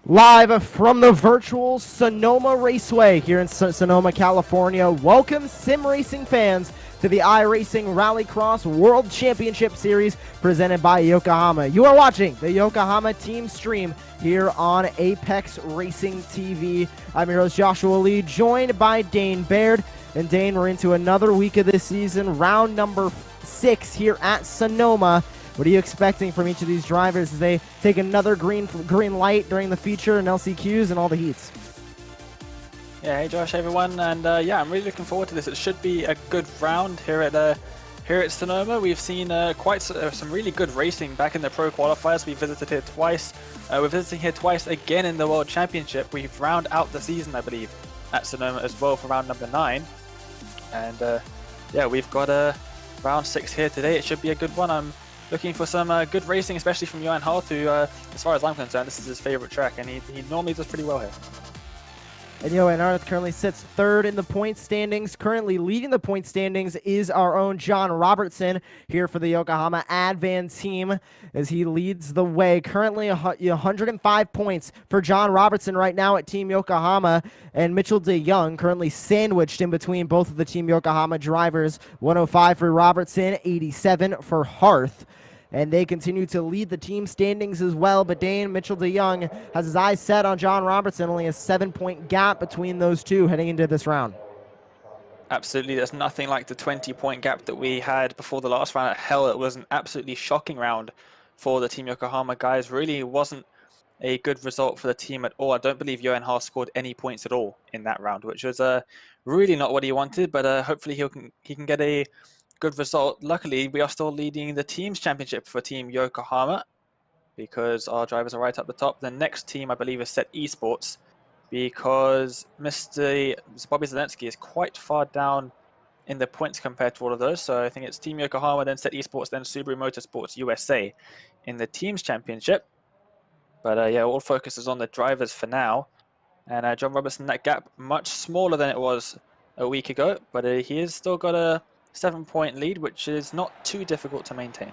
Live from the virtual Sonoma Raceway here in Sonoma, California. Welcome, sim racing fans, to the iRacing Rallycross World Championship Series presented by Yokohama. You are watching the Yokohama team stream here on Apex Racing TV. I'm your host, Joshua Lee, joined by Dane Baird. And Dane, we're into another week of this season, round number 6 here at Sonoma. What are you expecting from each of these drivers as they take another green light during the feature and LCQs and all the heats? Yeah, hey Josh, everyone, and yeah, I'm really looking forward to this. It should be a good round here at Sonoma. We've seen quite some really good racing back in the Pro Qualifiers. We visited here twice. We're visiting here twice again in the World Championship. We've round out the season, I believe, at Sonoma as well for round number 9. And yeah, we've got round 6 here today. It should be a good one. I'm looking for some good racing, especially from Johan Hart, who, as far as I'm concerned, this is his favorite track, and he normally does pretty well here. And Johan Hart currently sits 3rd in the point standings. Currently leading the point standings is our own John Robertson here for the Yokohama Advan team as he leads the way. Currently 105 points for John Robertson right now at Team Yokohama, and Mitchell DeYoung currently sandwiched in between both of the Team Yokohama drivers. 105 for Robertson, 87 for Harth. And they continue to lead the team standings as well. But Mitchell DeYoung has his eyes set on John Robertson. Only a 7-point gap between those two heading into this round. Absolutely. There's nothing like the 20-point gap that we had before the last round at Hell. It was an absolutely shocking round for the Team Yokohama guys. Really wasn't a good result for the team at all. I don't believe Johan Haas scored any points at all in that round, which was really not what he wanted. But hopefully he can get a good result. Luckily, we are still leading the team's championship for Team Yokohama because our drivers are right up the top. The next team, I believe, is set Esports because Mr. Bobby Zelensky is quite far down in the points compared to all of those. So I think it's Team Yokohama, then set Esports, then Subaru Motorsports USA in the team's championship. But yeah, all focus is on the drivers for now. And John Robertson, that gap much smaller than it was a week ago, but he has still got a 7-point lead, which is not too difficult to maintain.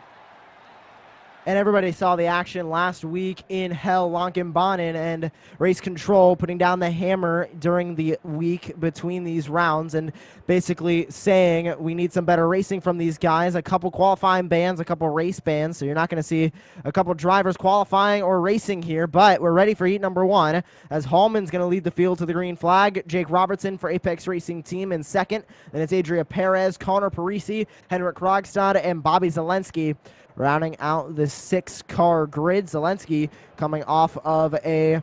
And everybody saw the action last week in Hell, Lankenbanen, and Race Control putting down the hammer during the week between these rounds and basically saying we need some better racing from these guys. A couple qualifying bans, a couple race bans, so you're not going to see a couple drivers qualifying or racing here, but we're ready for heat number 1 as Hallman's going to lead the field to the green flag. Jake Robertson for Apex Racing Team in 2nd. Then it's Adria Perez, Connor Parisi, Henrik Krogstad, and Bobby Zelensky rounding out the 6-car grid. Zelensky coming off of a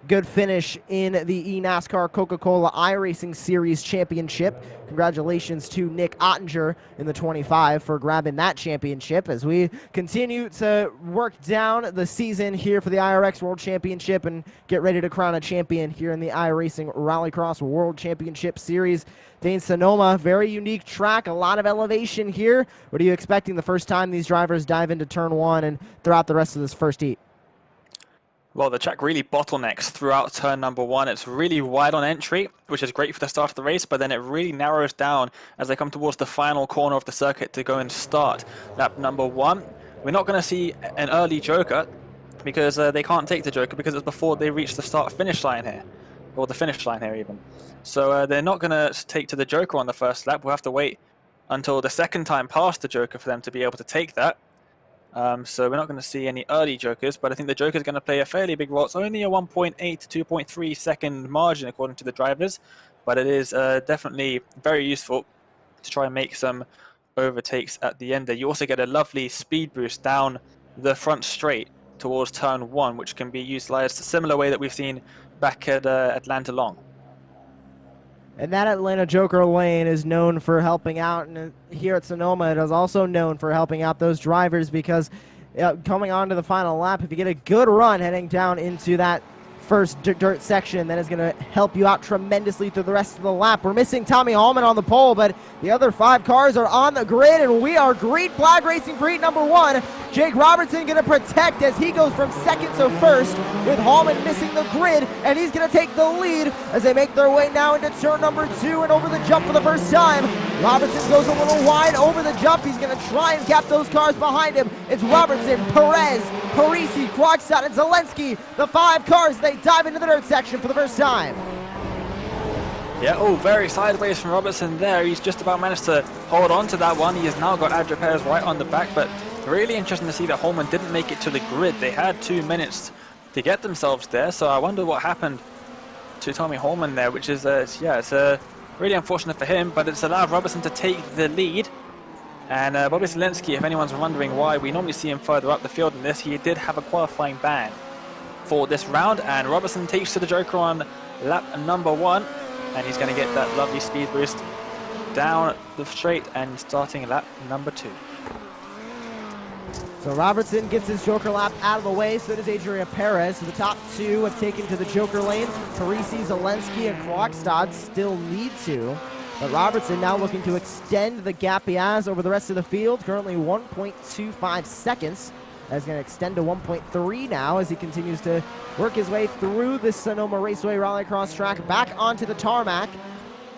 good finish in the eNASCAR Coca-Cola iRacing Series Championship. Congratulations to Nick Ottinger in the 25 for grabbing that championship as we continue to work down the season here for the iRX World Championship and get ready to crown a champion here in the iRacing Rallycross World Championship Series. Dane, Sonoma, very unique track, a lot of elevation here. What are you expecting the first time these drivers dive into turn 1 and throughout the rest of this first heat? Well, the track really bottlenecks throughout turn number 1. It's really wide on entry, which is great for the start of the race, but then it really narrows down as they come towards the final corner of the circuit to go and start lap number 1. We're not going to see an early joker because they can't take the joker because it's before they reach the start-finish line here, or the finish line here even. So they're not going to take to the joker on the first lap. We'll have to wait until the second time past the joker for them to be able to take that. So we're not going to see any early jokers, but I think the joker is going to play a fairly big role. It's only a 1.8 to 2.3 second margin according to the drivers, but it is definitely very useful to try and make some overtakes at the end there. You also get a lovely speed boost down the front straight towards turn 1, which can be utilized a similar way that we've seen back at Atlanta Long. And that Atlanta Joker lane is known for helping out, and here at Sonoma it is also known for helping out those drivers because coming on to the final lap, if you get a good run heading down into that first dirt section, that is going to help you out tremendously through the rest of the lap. We're missing Tommy Hallman on the pole, but the other 5 cars are on the grid, and we are green flag racing for heat number 1. Jake Robertson going to protect as he goes from 2nd to 1st with Hallman missing the grid, and he's going to take the lead as they make their way now into turn number 2 and over the jump for the first time. Robertson goes a little wide over the jump. He's going to try and gap those cars behind him. It's Robertson, Perez, Parisi, Krogstad, and Zelensky. The 5 cars, they dive into the dirt section for the first time. Yeah, oh, very sideways from Robertson there. He's just about managed to hold on to that one. He has now got Adria Perez right on the back, but really interesting to see that Holman didn't make it to the grid. They had 2 minutes to get themselves there, so I wonder what happened to Tommy Holman there, which is, yeah, it's really unfortunate for him, but it's allowed Robertson to take the lead. And Bobby Zelensky, if anyone's wondering why we normally see him further up the field in this, he did have a qualifying ban for this round, and Robertson takes to the Joker on lap number 1, and he's going to get that lovely speed boost down the straight and starting lap number 2. So Robertson gets his Joker lap out of the way, so does Adria Perez. So the top 2 have taken to the Joker lane. Parisi, Zelensky, and Krogstad still need to. But Robertson now looking to extend the gap he has over the rest of the field. Currently 1.25 seconds. That's going to extend to 1.3 now as he continues to work his way through the Sonoma Raceway Rallycross track back onto the tarmac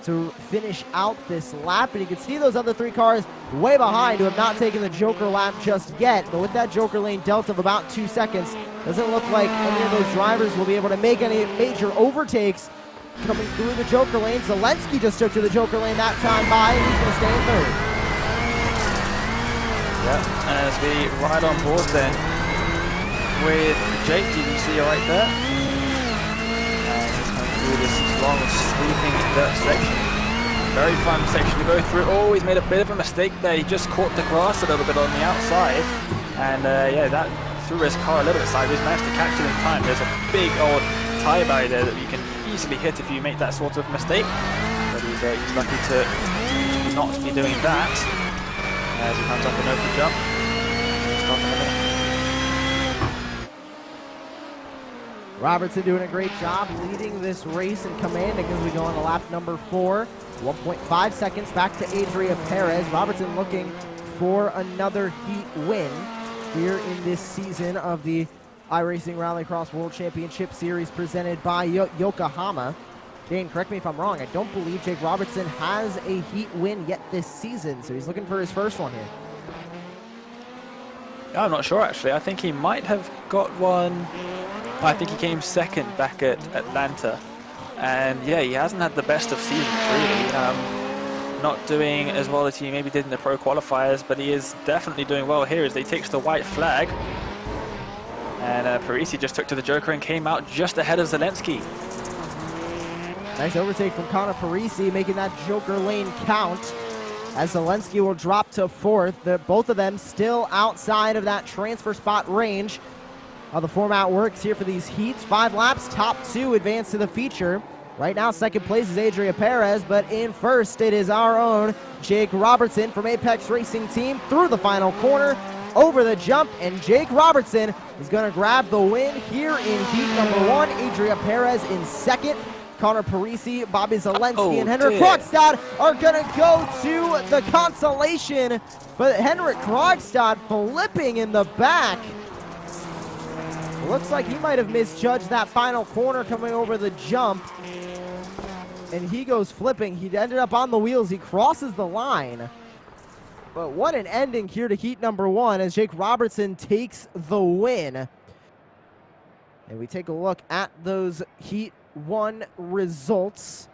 to finish out this lap. And you can see those other 3 cars way behind who have not taken the Joker lap just yet. But with that Joker lane delta of about 2 seconds, doesn't look like any of those drivers will be able to make any major overtakes coming through the Joker lane. Zelensky just took to the Joker lane that time by, and he's going to stay in 3rd. Yeah, and as we ride on board then with Jake, you can see right there. And he's coming through this long sweeping dirt section. Very fun section to go through. Oh, he's made a bit of a mistake there. He just caught the grass a little bit on the outside. And yeah, that threw his car a little bit sideways. Managed to catch it in time. There's a big old tire barrier there that you can easily hit if you make that sort of mistake. But he's lucky to not be doing that. As he comes up and over the jump. Robertson doing a great job leading this race and commanding as we go on to lap number 4. 1.5 seconds back to Adria Perez. Robertson looking for another heat win here in this season of the iRacing Rallycross World Championship Series presented by Yokohama. Dane, correct me if I'm wrong, I don't believe Jake Robertson has a heat win yet this season, so he's looking for his first one here. I'm not sure actually. I think he might have got one. I think he came 2nd back at Atlanta. And yeah, he hasn't had the best of seasons really. Not doing as well as he maybe did in the pro qualifiers, but he is definitely doing well here as he takes the white flag. And Parisi just took to the Joker and came out just ahead of Zelensky. Nice overtake from Connor Parisi, making that Joker lane count. As Zelensky will drop to 4th. Both of them still outside of that transfer spot range. How the format works here for these heats. 5 laps, top 2 advance to the feature. Right now, 2nd place is Adria Perez, but in 1st, it is our own Jake Robertson from Apex Racing Team through the final corner, over the jump, and Jake Robertson is going to grab the win here in heat number 1. Adria Perez in 2nd. Connor Parisi, Bobby Zelensky, and Henrik Krogstad are going to go to the consolation, but Henrik Krogstad flipping in the back. Looks like he might have misjudged that final corner coming over the jump, and he goes flipping. He ended up on the wheels. He crosses the line. But what an ending here to heat number 1 as Jake Robertson takes the win. And we take a look at those heat 1 results.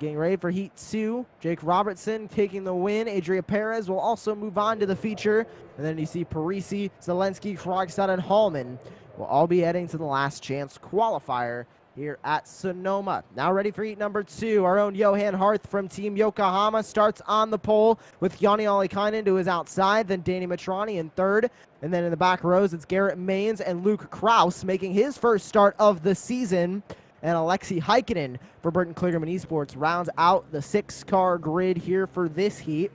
Getting ready for heat 2. Jake Robertson taking the win. Adria Perez will also move on to the feature. And then you see Parisi, Zelensky, Krogstad, and Hallman will all be heading to the last chance qualifier here at Sonoma. Now ready for heat number 2. Our own Johan Harth from Team Yokohama starts on the pole with Jani Alikainen to his outside, then Danny Matrani in 3rd. And then in the back rows, it's Garrett Maines and Luke Kraus making his first start of the season. And Alexi Heikkinen for Burton Kligerman Esports rounds out the 6-car grid here for this heat.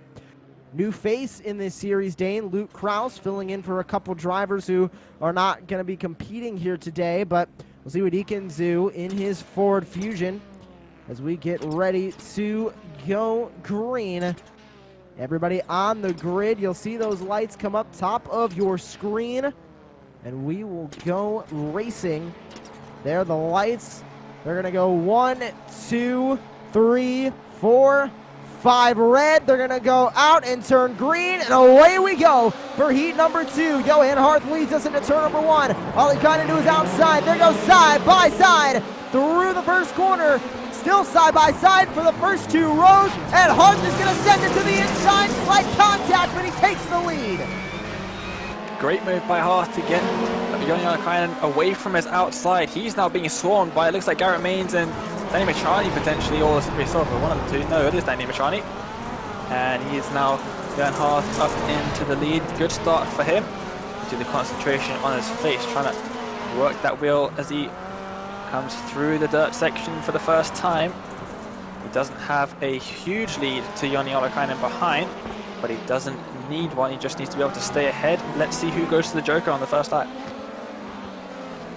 New face in this series, Dane, Luke Kraus, filling in for a couple drivers who are not going to be competing here today, but we'll see what he can do in his Ford Fusion as we get ready to go green. Everybody on the grid, you'll see those lights come up top of your screen, and we will go racing. There are the lights. They're going to go 1, 2, 3, 4, 5 red. They're going to go out and turn green, and away we go for heat number 2. Johan Harth leads us into turn number 1. Ollie Kynan to his outside. There goes side by side through the first corner. Still side by side for the first 2 rows, and Harth is going to send it to the inside. Slight contact, but he takes the lead. Great move by Harth to get Yoni Kynan away from his outside. He's now being swarmed by, it looks like, Garrett Maines and Danny Machani potentially, or one of the two. No, it is Danny Machani. And he is now going Harth up into the lead. Good start for him. To the concentration on his face, trying to work that wheel as he comes through the dirt section for the first time. He doesn't have a huge lead to Joni Olakainen behind, but he doesn't need one. He just needs to be able to stay ahead. Let's see who goes to the Joker on the first lap.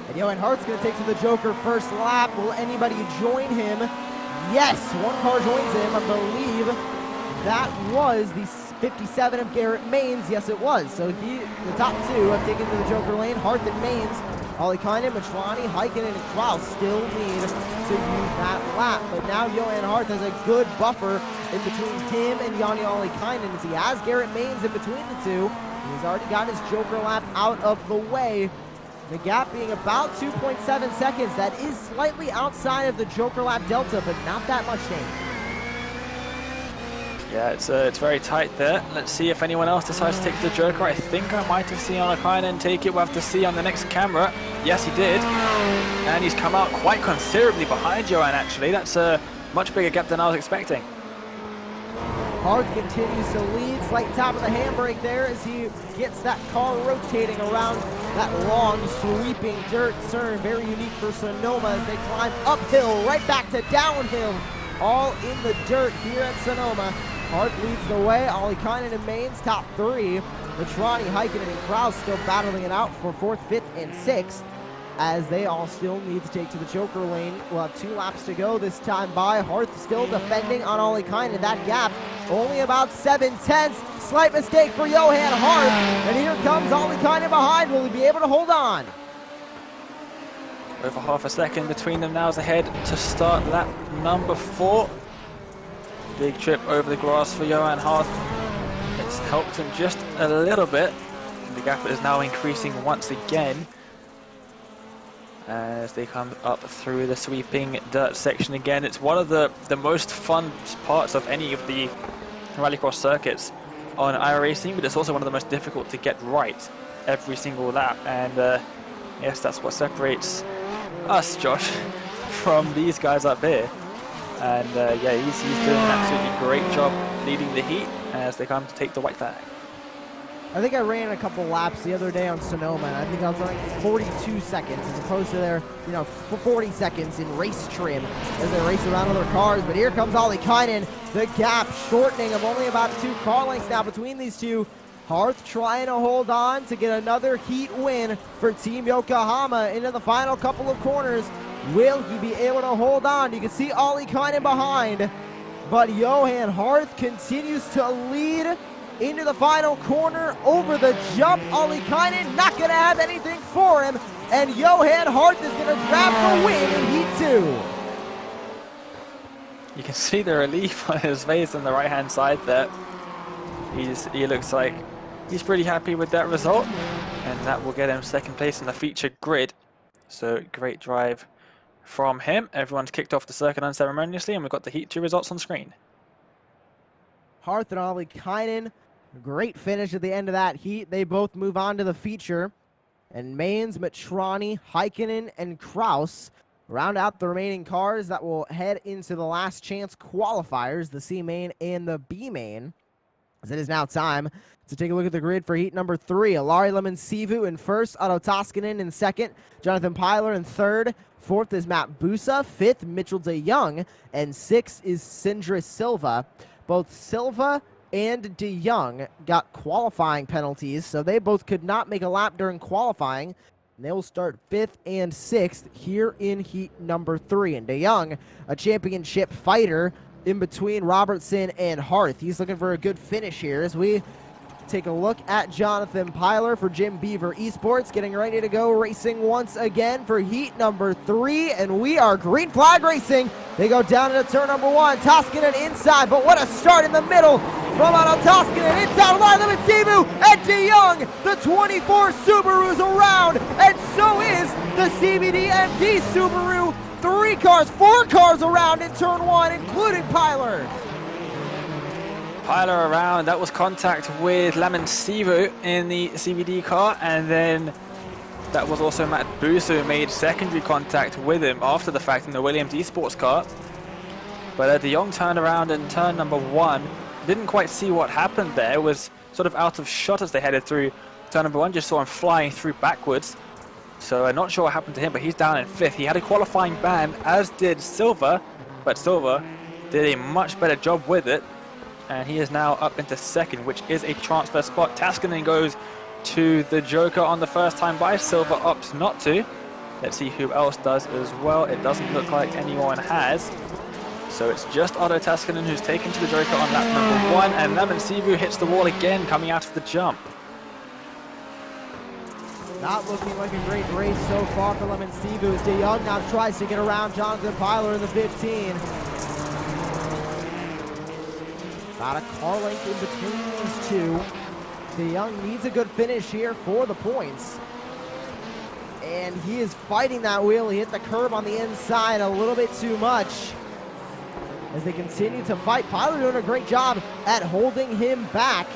And Johan Hart's going to take to the Joker first lap. Will anybody join him? Yes, one car joins him. I believe that was the 57 of Garrett Maines. Yes, it was. So the top 2 have taken to the Joker lane. Harth and Maines. Ollie Kynan, Matrani, Heikkinen, and Kraus still need to use that lap. But now Johan Harth has a good buffer in between him and Joni Ollie Kynan, as he has Garrett Maines in between the two. He's already got his Joker lap out of the way. The gap being about 2.7 seconds. That is slightly outside of the Joker lap delta, but not that much change. Yeah, it's very tight there. Let's see if anyone else decides to take the Joker. I think I might have seen Olakainen take it. We'll have to see on the next camera. Yes, he did. And he's come out quite considerably behind Johan, actually. That's a much bigger gap than I was expecting. Harth continues to lead. Slight top of the handbrake there as he gets that car rotating around that long, sweeping dirt turn. Very unique for Sonoma as they climb uphill, right back to downhill. All in the dirt here at Sonoma. Harth leads the way. Ollie Kynan and Maines top 3. Matrani, Heikkinen, and Kraus still battling it out for 4th, 5th, and 6th as they all still need to take to the Joker lane. We'll have 2 laps to go this time by. Harth still defending on Ollie Kynan. That gap only about 7/10. Slight mistake for Johan Harth. And here comes Ollie Kynan behind. Will he be able to hold on? Over half a second between them now as ahead to start lap number 4. Big trip over the grass for Johan Harth. It's helped him just a little bit. The gap is now increasing once again as they come up through the sweeping dirt section again. It's one of the most fun parts of any of the rallycross circuits on iRacing, but it's also one of the most difficult to get right every single lap. And yes, that's what separates us, Josh, from these guys up here. And yeah, he's doing an absolutely great job leading the heat as they come to take the white flag. I think I ran a couple laps the other day on Sonoma, and I think I was running 42 seconds as opposed to their, 40 seconds in race trim as they race around other cars. But here comes Ollie Kynan. The gap shortening of only about 2 car lengths now between these two. Harth trying to hold on to get another heat win for Team Yokohama into the final couple of corners. Will he be able to hold on? You can see Ollie Kynan behind, but Johan Harth continues to lead into the final corner over the jump. Ollie Kynan not going to have anything for him, and Johan Harth is going to grab the win in Heat 2. You can see the relief on his face on the right-hand side there. He looks like he's pretty happy with that result, and that will get him 2nd place in the featured grid. So great drive from him. Everyone's kicked off the circuit unceremoniously, and we've got the Heat 2 results on screen. Harth and Ollie Kynan, great finish at the end of that heat. They both move on to the feature, and Maines, Matrani, Heikkinen, and Kraus round out the remaining cars that will head into the last chance qualifiers, the C main and the B main. As it is now time to take a look at the grid for heat number 3. Alari Lemon Sivu in 1st, Otto Toskanen in 2nd, Jonathan Pyler in 3rd, 4th is Matt Busa, 5th Mitchell DeYoung, and 6th is Sindra Silva. Both Silva and DeYoung got qualifying penalties, so they both could not make a lap during qualifying. And they will start 5th and 6th here in heat number 3. And DeYoung, a championship fighter in between Robertson and Harth. He's looking for a good finish here as we take a look at Jonathan Pyler for Jim Beaver Esports, getting ready to go racing once again for heat number 3, and we are green flag racing. They go down into turn number 1, Toskinen inside, but what a start in the middle from Otto Toskinen, inside line limit Sivu, and De Jong, the 24 Subaru's around, and so is the CBD-MD Subaru. 4 cars around in turn 1, including Pyler. Pyler around, that was contact with Lemon Sivu in the CBD car, and then that was also Matt Busa who made secondary contact with him after the fact in the Williams Esports car. But De Jong turned around in turn number 1, didn't quite see what happened there, was sort of out of shot as they headed through turn number 1, just saw him flying through backwards. So I'm not sure what happened to him, but he's down in 5th. He had a qualifying ban, as did Silva, but Silva did a much better job with it. And he is now up into 2nd, which is a transfer spot. Toskinen goes to the Joker on the first time by. Silva opts not to. Let's see who else does as well. It doesn't look like anyone has. So it's just Otto Toskinen who's taken to the Joker on lap number 1. And Lemon Sivu hits the wall again, coming out of the jump. Not looking like a great race so far for Lemon Sivu as De Jong now tries to get around Jonathan Pyler in the 15. About a car length in between these two. De Jong needs a good finish here for the points. And he is fighting that wheel. He hit the curb on the inside a little bit too much. As they continue to fight, Pyler doing a great job at holding him back.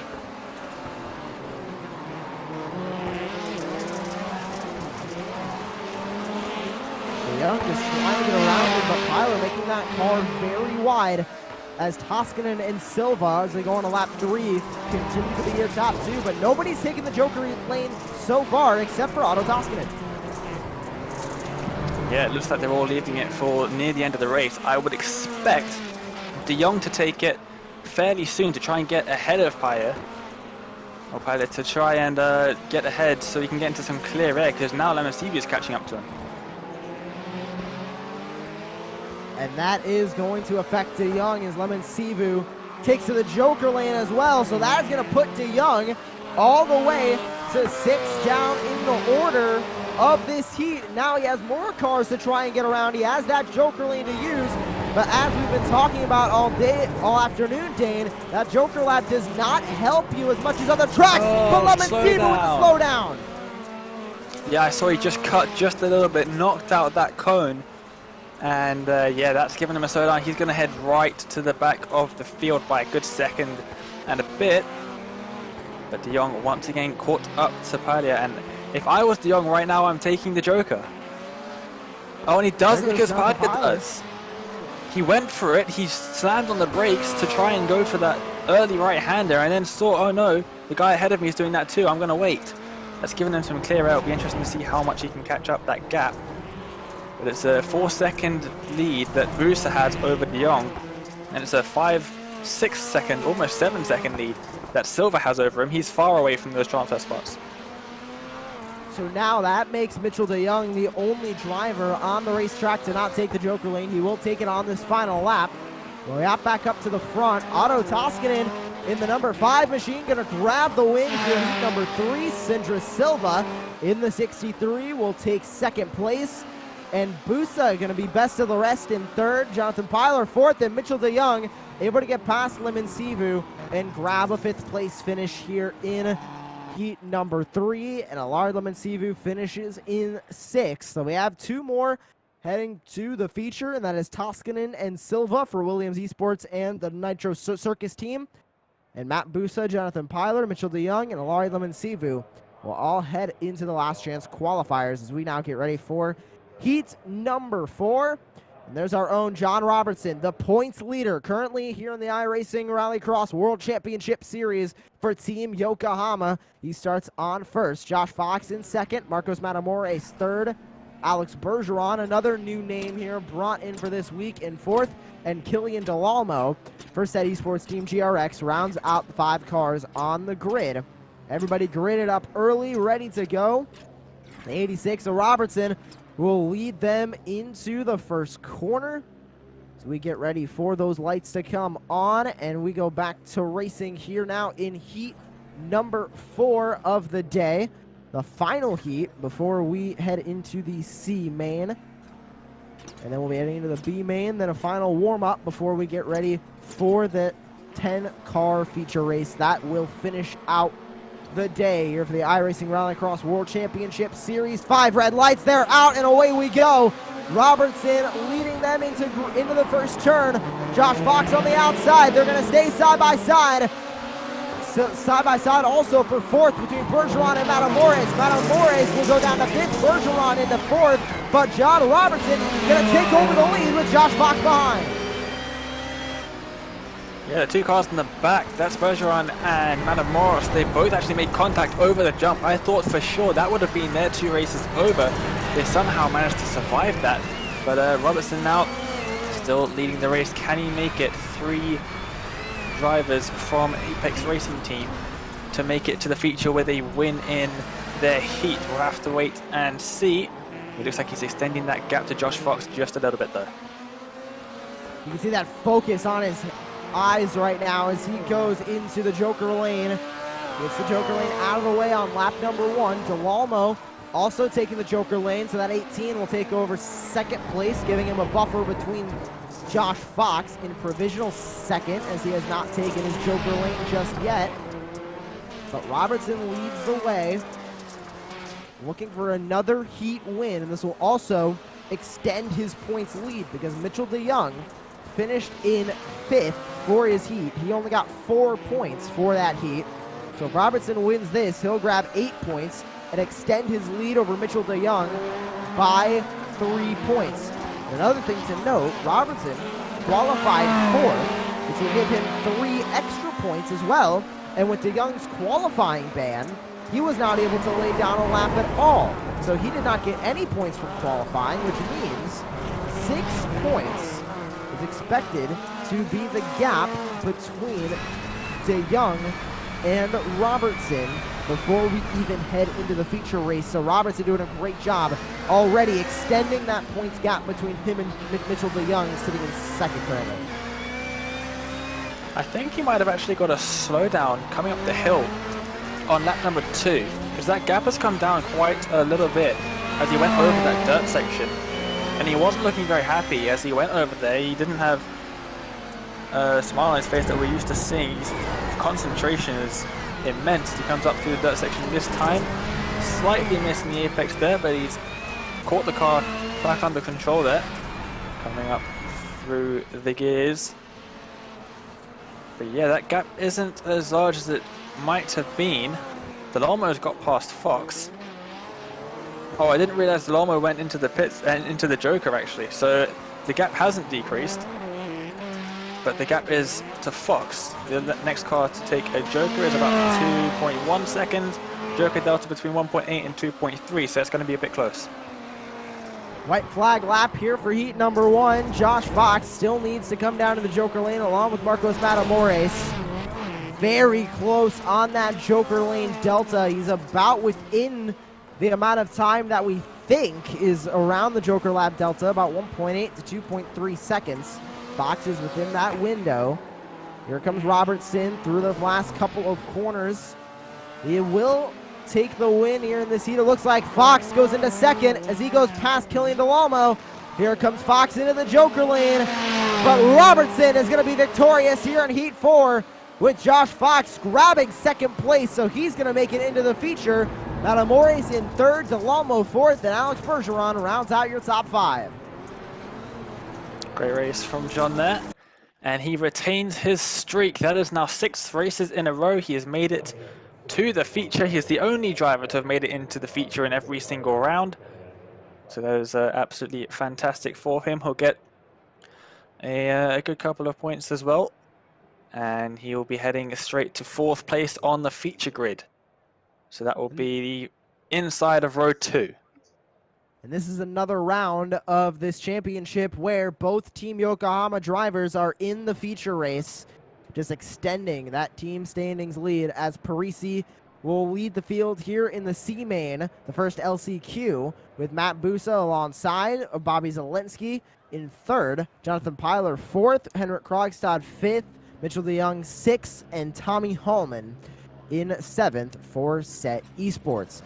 De Jong just trying to get around him, but Pyler making that car very wide as Toskinen and Silva, as they go on to lap 3, continue to be your top 2, but nobody's taking the Joker lane so far except for Otto Toskinen. Yeah, it looks like they're all leaving it for near the end of the race. I would expect De Jong to take it fairly soon to try and get ahead of Pyler. Or Pyler to try and get ahead so he can get into some clear air, because now Lemon Sivu is catching up to him. And that is going to affect De Jong as Lemon Sivu takes to the Joker lane as well. So that is going to put De Jong all the way to 6 down in the order of this heat. Now he has more cars to try and get around. He has that Joker lane to use. But as we've been talking about all day, all afternoon, Dane, that Joker lap does not help you as much as other tracks. But Lemon Sivu with the slow down. Yeah, I saw he just cut just a little bit, knocked out that cone. And yeah, that's given him a slowdown. He's going to head right to the back of the field by a good second and a bit. But De Jong once again caught up to Pyler. And if I was De Jong right now, I'm taking the Joker. Oh, and he doesn't because Pyler does. He went for it. He slammed on the brakes to try and go for that early right-hander and then saw, oh no, the guy ahead of me is doing that too. I'm going to wait. That's given him some clear air. It'll be interesting to see how much he can catch up that gap. But it's a 4-second lead that Busa has over De Jong, and it's a 5-6 second, almost 7-second lead that Silva has over him. He's far away from those transfer spots. So now that makes Mitchell De Jong the only driver on the racetrack to not take the Joker lane. He will take it on this final lap. We'll wrap back up to the front. Otto Toskinen in the number 5 machine, going to grab the win here. Number 3, Sindra Silva in the 63 will take 2nd place. And Busa going to be best of the rest in 3rd. Jonathan Pyler 4th, and Mitchell De Jong able to get past Lemon Sivu and grab a 5th place finish here in heat number 3. And Alari Lemon Sivu finishes in 6th. So we have 2 more heading to the feature, and that is Toskinen and Silva for Williams Esports and the Nitro Circus team. And Matt Busa, Jonathan Pyler, Mitchell De Jong, and Alari Lemon Sivu will all head into the last chance qualifiers as we now get ready for heat number 4. And there's our own John Robertson, the points leader currently here in the iRacing Rallycross World Championship Series for Team Yokohama. He starts on 1st. Josh Fox in 2nd. Marcos Matamoros 3rd. Alex Bergeron, another new name here brought in for this week, in 4th. And Killian Delalmo for SDK Esports Team GRX rounds out the 5 cars on the grid. Everybody gridded up early, ready to go. The 86 of Robertson will lead them into the first corner. So we get ready for those lights to come on, and we go back to racing here now in heat number 4 of the day. The final heat before we head into the C main. And then we'll be heading into the B main, then a final warm-up before we get ready for the 10-car feature race. That will finish out the day here for the iRacing Rallycross World Championship Series 5. Red lights, they're out, and away we go. Robertson leading them into the first turn. Josh Fox on the outside. They're going to stay side by side. Side by side also for 4th between Bergeron and Matamoros. Matamoros will go down to 5th, Bergeron into 4th, but John Robertson going to take over the lead with Josh Fox behind. Yeah, the 2 cars in the back, that's Bergeron and Matamoros. They both actually made contact over the jump. I thought for sure that would have been their 2 races over. They somehow managed to survive that. But Robertson now still leading the race. Can he make it? 3 drivers from Apex Racing Team to make it to the feature where they win in their heat. We'll have to wait and see. It looks like he's extending that gap to Josh Fox just a little bit though. You can see that focus on his eyes right now as he goes into the Joker lane. Gets the Joker lane out of the way on lap number 1. DeLalmo also taking the Joker lane, so that 18 will take over 2nd place, giving him a buffer between Josh Fox in provisional 2nd, as he has not taken his Joker lane just yet. But Robertson leads the way, looking for another heat win, and this will also extend his points lead because Mitchell DeYoung finished in 5th for his heat. He only got 4 points for that heat. So if Robertson wins this, he'll grab 8 points and extend his lead over Mitchell DeYoung by 3 points. Another thing to note, Robertson qualified 4th, which will give him 3 extra points as well. And with DeYoung's qualifying ban, he was not able to lay down a lap at all. So he did not get any points from qualifying, which means 6 points is expected to be the gap between DeYoung and Robertson before we even head into the feature race. So Robertson doing a great job already extending that points gap between him and Mitchell DeYoung, sitting in 2nd currently. I think he might have actually got a slowdown coming up the hill on lap number 2, because that gap has come down quite a little bit as he went over that dirt section, and he wasn't looking very happy as he went over there. He didn't have a smile on his face that we're used to seeing. His concentration is immense as he comes up through the dirt section this time. Slightly missing the apex there, but he's caught the car back under control there, coming up through the gears. But yeah, that gap isn't as large as it might have been. DeLalmo's got past Fox. Oh, I didn't realize DeLalmo went into the pits and into the Joker actually, so the gap hasn't decreased. But the gap is to Fox. The next car to take a Joker is about 2.1 seconds. Joker delta between 1.8 and 2.3, so it's going to be a bit close. White flag lap here for heat number 1. Josh Fox still needs to come down to the Joker lane along with Marcos Matamoros. Very close on that Joker lane delta. He's about within the amount of time that we think is around the Joker lap delta, about 1.8 to 2.3 seconds. Fox is within that window. Here comes Robertson through the last couple of corners. He will take the win here in this heat. It looks like Fox goes into 2nd as he goes past Killian DeLalmo. Here comes Fox into the Joker lane, but Robertson is going to be victorious here in heat 4 with Josh Fox grabbing 2nd place, so he's going to make it into the feature. Matamoros in 3rd, DeLalmo 4th, and Alex Bergeron rounds out your top 5. Great race from John there, and he retains his streak. That is now 6 races in a row. He has made it to the feature. He's the only driver to have made it into the feature in every single round. So that is absolutely fantastic for him. He'll get a good couple of points as well. And he'll be heading straight to 4th place on the feature grid. So that will be the inside of row 2. And this is another round of this championship where both Team Yokohama drivers are in the feature race, just extending that team standings lead as Parisi will lead the field here in the C main, the first LCQ, with Matt Busa alongside of Bobby Zelensky in 3rd, Jonathan Pyler 4th, Henrik Krogstad 5th, Mitchell DeYoung 6th, and Tommy Hallman in 7th for Set Esports.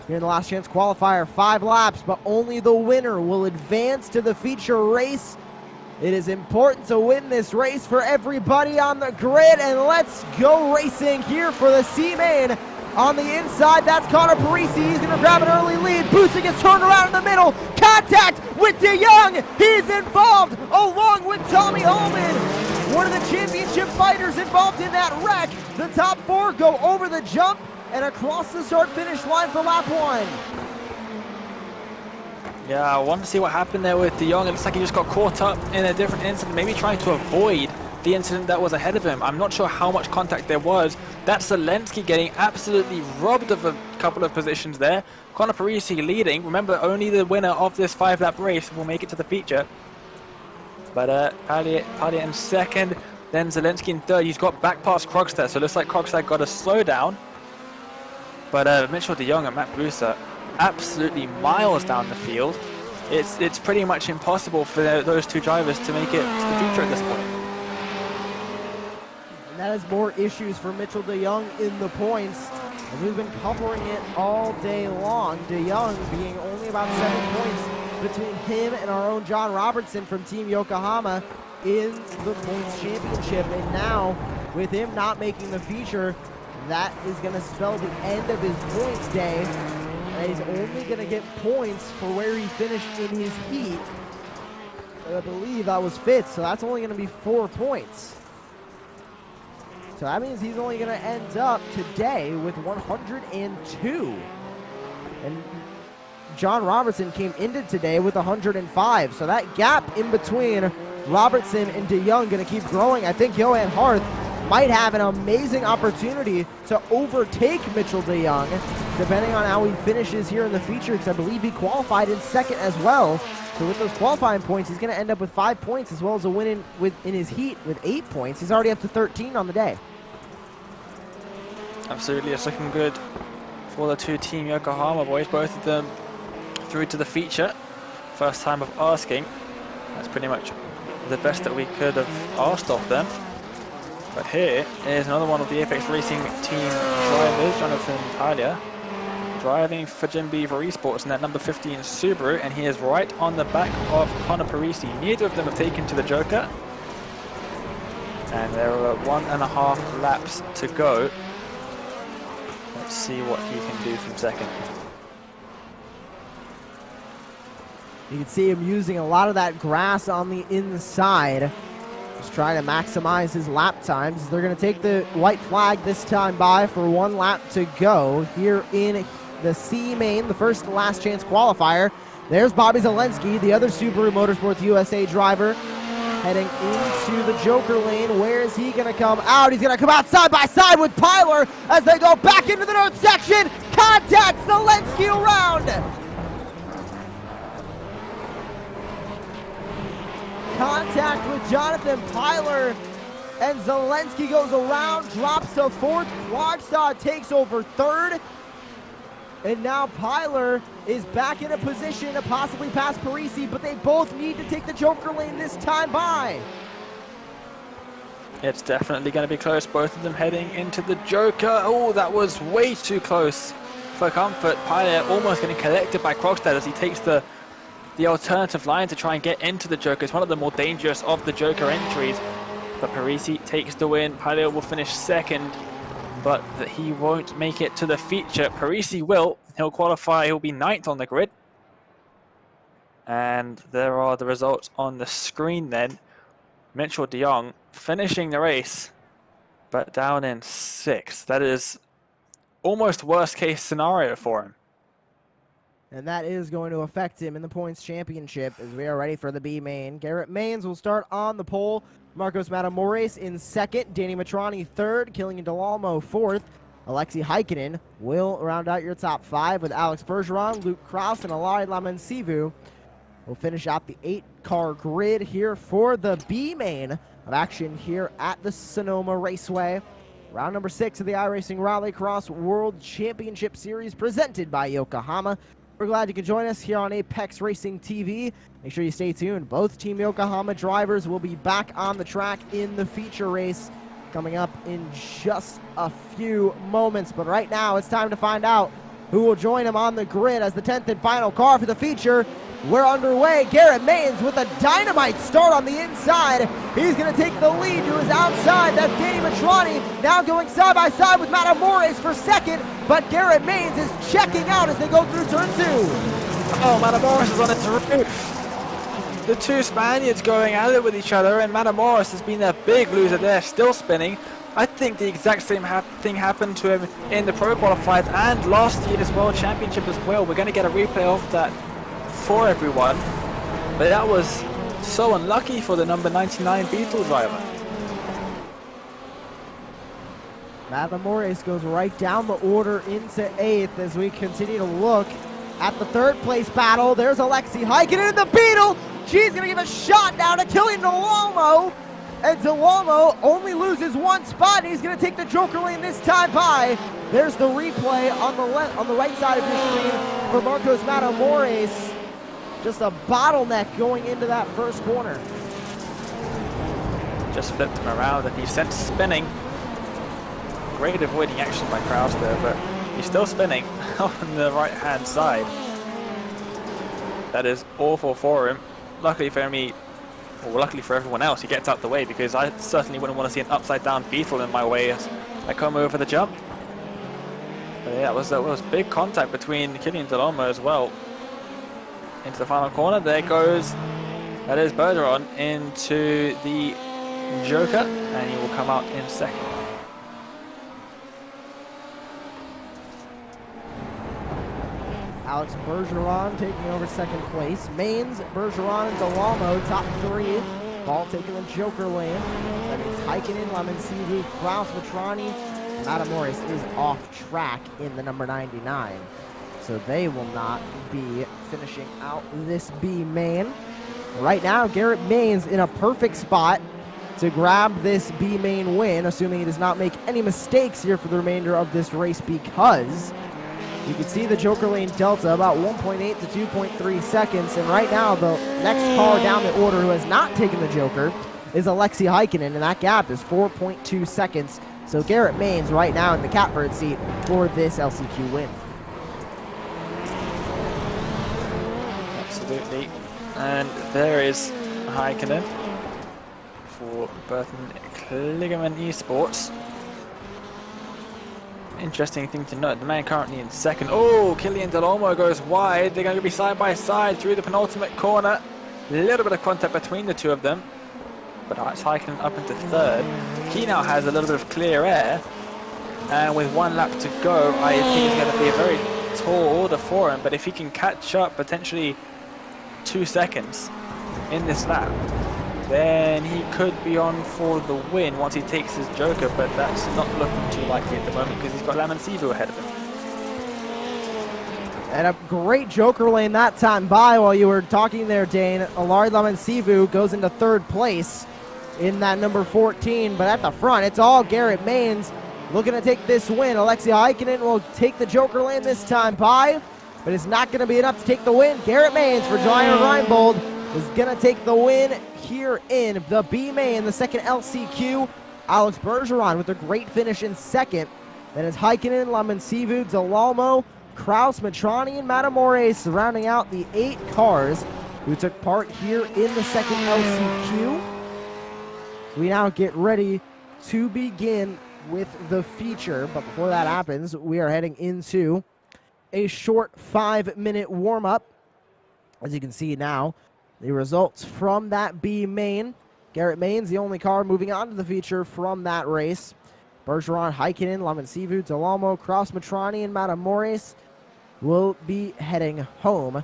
Here in the last chance qualifier, 5 laps, but only the winner will advance to the feature race. It is important to win this race for everybody on the grid, and let's go racing here for the C main. On the inside, that's Connor Parisi. He's going to grab an early lead. Booster gets turned around in the middle. Contact with De Jong. He's involved along with Tommy Holman. One of the championship fighters involved in that wreck. The top 4 go over the jump and across the start-finish line for lap 1. Yeah, I want to see what happened there with De Jong. It looks like he just got caught up in a different incident, maybe trying to avoid the incident that was ahead of him. I'm not sure how much contact there was. That's Zelensky getting absolutely robbed of a couple of positions there. Connor Parisi leading. Remember, only the winner of this 5-lap race will make it to the feature. But Pallier in second, then Zelensky in third. He's got back past Krogstad, so it looks like Krogstad got a slowdown. But Mitchell de Jong and Matt Buser absolutely miles down the field. It's pretty much impossible for those 2 drivers to make it to the feature at this point. And that has more issues for Mitchell de Jong in the points, as we've been covering it all day long. De Jong being only about 7 points between him and our own John Robertson from Team Yokohama in the points championship. And now, with him not making the feature, that is going to spell the end of his points day. And he's only going to get points for where he finished in his heat. I believe that was 5th, so that's only going to be 4 points. So that means he's only going to end up today with 102. And John Robertson came into today with 105. So that gap in between Robertson and de Jong going to keep growing. I think Johan Harth might have an amazing opportunity to overtake Mitchell de Jong, depending on how he finishes here in the feature, because I believe he qualified in 2nd as well. So with those qualifying points, he's going to end up with 5 points, as well as a win in his heat with 8 points. He's already up to 13 on the day. Absolutely, it's looking good for the 2 Team Yokohama boys, both of them through to the feature. First time of asking. That's pretty much the best that we could have asked of them. But here is another one of the Apex Racing team drivers, Jonathan Pallier, driving for Jim Beaver Esports in that number 15 Subaru, and he is right on the back of Connor Parisi. Neither of them have taken to the Joker, and there are 1.5 laps to go. Let's see what he can do from second. You can see him using a lot of that grass on the inside. Just trying to maximize his lap times. They're going to take the white flag this time by for 1 lap to go here in the C main, the first last chance qualifier. There's Bobby Zelensky, the other Subaru Motorsports USA driver, heading into the Joker lane. Where is he going to come out? He's going to come out side by side with Pyler as they go back into the node section. Contact Zelensky around. Contact with Jonathan Pyler, and Zelensky goes around, drops to 4th. Krogstad takes over 3rd, and now Pyler is back in a position to possibly pass Parisi, but they both need to take the Joker lane this time by. It's definitely going to be close, both of them heading into the Joker. Oh, that was way too close for comfort. Pyler almost getting collected by Krogstad as he takes the alternative line to try and get into the Joker. It's one of the more dangerous of the Joker entries, but Parisi takes the win. Pyler will finish 2nd, but he won't make it to the feature. Parisi will. He'll qualify. He'll be 9th on the grid. And there are the results on the screen then. Mitchell de Jong finishing the race, but down in 6th. That is almost worst case scenario for him. And that is going to affect him in the points championship as we are ready for the B main. Garrett Maines will start on the pole. Marcos Matamores in 2nd. Danny Matrani 3rd. Killian Delalmo 4th. Alexi Heikkinen will round out your top 5 with Alex Bergeron, Luke Kraus, and Alari Lamensivu. We'll finish out the 8-car grid here for the B main of action here at the Sonoma Raceway. Round number 6 of the iRacing Rallycross World Championship Series presented by Yokohama. We're glad you could join us here on Apex Racing TV. Make sure you stay tuned. Both Team Yokohama drivers will be back on the track in the feature race coming up in just a few moments. But right now, it's time to find out who will join him on the grid as the 10th and final car for the feature. We're underway. Garrett Maines with a dynamite start on the inside. He's going to take the lead to his outside. That's Danny Matrani now going side by side with Matt Amores for second. But Garrett Maines is checking out as they go through turn 2. Oh, Matt Amores is on its roof. The two Spaniards going at it with each other, and Matt Amores has been a big loser there, still spinning. I think the exact same thing happened to him in the Pro Qualifiers and last year's World Championship as well. We're going to get a replay of that for everyone, but that was so unlucky for the number 99 Beetle driver. Matt Amores goes right down the order into 8th as we continue to look at the 3rd place battle. There's Alexi Heikkinen in the Beetle. She's going to give a shot now to Killian Delamo. And Delamo only loses one spot. He's going to take the Joker lane this time by. There's the replay on the right side of your screen for Marcos Matamores. Just a bottleneck going into that first corner. Just flipped him around and he's sent spinning. Great avoiding action by Kraus there, but he's still spinning on the right-hand side. That is awful for him. Luckily for me, well, luckily for everyone else, he gets out the way, because I certainly wouldn't want to see an upside-down Beetle in my way as I come over the jump. But yeah, that was big contact between Killian Delamo as well. Into the final corner, there goes, that is Bergeron into the Joker, and he will come out in second. Alex Bergeron taking over second place. Maines, Bergeron, and Delamo top 3. Ball taking the Joker lane. That means Heikkinen, Lemon CV, Kraus, Matrani. Matamores is off track in the number 99. So they will not be finishing out this B main. Right now, Garrett Maines in a perfect spot to grab this B main win, assuming he does not make any mistakes here for the remainder of this race, because you can see the Joker lane delta about 1.8 to 2.3 seconds. And right now, the next car down the order who has not taken the Joker is Alexi Heikkinen, and that gap is 4.2 seconds. So Garrett Maines right now in the catbird seat for this LCQ win. Absolutely. And there is Heikkinen for Berthen Kligerman Esports. Interesting thing to note, the man currently in second. Oh, Killian Delamo goes wide. They're going to be side by side through the penultimate corner. A little bit of contact between the two of them, but it's Heikkinen up into third. He now has a little bit of clear air, and with 1 lap to go, I think it's going to be a very tall order for him. But if he can catch up potentially 2 seconds in this lap, then he could be on for the win once he takes his Joker, but that's not looking too likely at the moment because he's got Lemon Sivu ahead of him. And a great Joker lane that time by while you were talking there, Dane. Alari Lemon Sivu goes into 3rd place in that number 14, but at the front, it's all Garrett Maines looking to take this win. Alexi Heikkinen will take the Joker lane this time by, but it's not going to be enough to take the win. Garrett Maines for Dreyer Reinbold is going to take the win here in the B main, the second LCQ. Alex Bergeron with a great finish in second. Then it's Heikkinen, Lemon Sivu, Delamo, Kraus, Matrani, and Matamores rounding out the 8 cars who took part here in the second LCQ. We now get ready to begin with the feature, but before that happens, we are heading into a short 5-minute warm-up. As you can see now, the results from that B main. Garrett Maines, the only car moving on to the feature from that race. Bergeron, Heikkinen, Lemon Sivu, Delamo, Kraus, Matrani, and Matamores will be heading home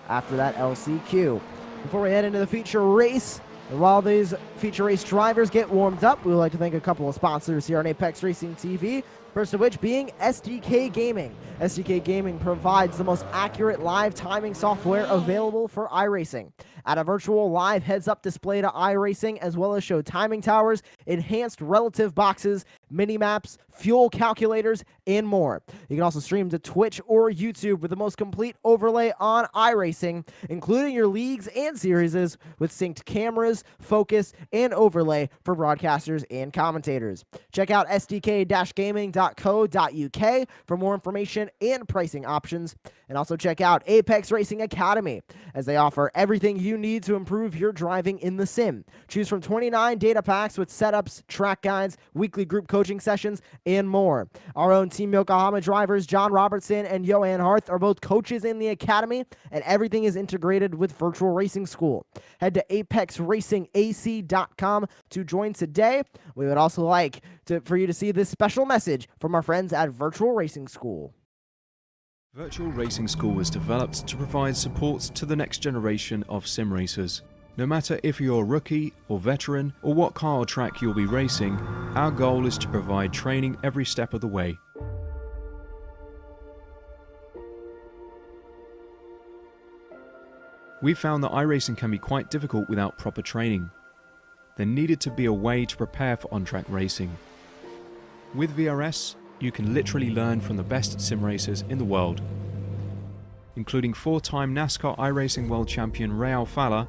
after that LCQ. Before we head into the feature race, and while these feature race drivers get warmed up, we would like to thank a couple of sponsors here on Apex Racing TV. First of which being SDK Gaming. SDK Gaming provides the most accurate live timing software available for iRacing. Add a virtual live heads-up display to iRacing, as well as show timing towers enhanced relative boxes, mini-maps, fuel calculators, and more. You can also stream to Twitch or YouTube with the most complete overlay on iRacing, including your leagues and series with synced cameras, focus, and overlay for broadcasters and commentators. Check out sdk-gaming.co.uk for more information and pricing options. And also check out Apex Racing Academy, as they offer everything you need to improve your driving in the sim. Choose from 29 data packs with setups, track guides, weekly group coaching sessions, and more. Our own Team Yokohama drivers, John Robertson and Johan Harth, are both coaches in the academy, and everything is integrated with Virtual Racing School. Head to apexracingac.com to join today. We would also like for you to see this special message from our friends at Virtual Racing School. Virtual Racing School was developed to provide support to the next generation of sim racers. No matter if you're a rookie or veteran or what car or track you'll be racing, our goal is to provide training every step of the way. We found that iRacing can be quite difficult without proper training. There needed to be a way to prepare for on-track racing. With VRS, you can literally learn from the best sim racers in the world, including 4-time NASCAR iRacing World Champion Ray Alfala.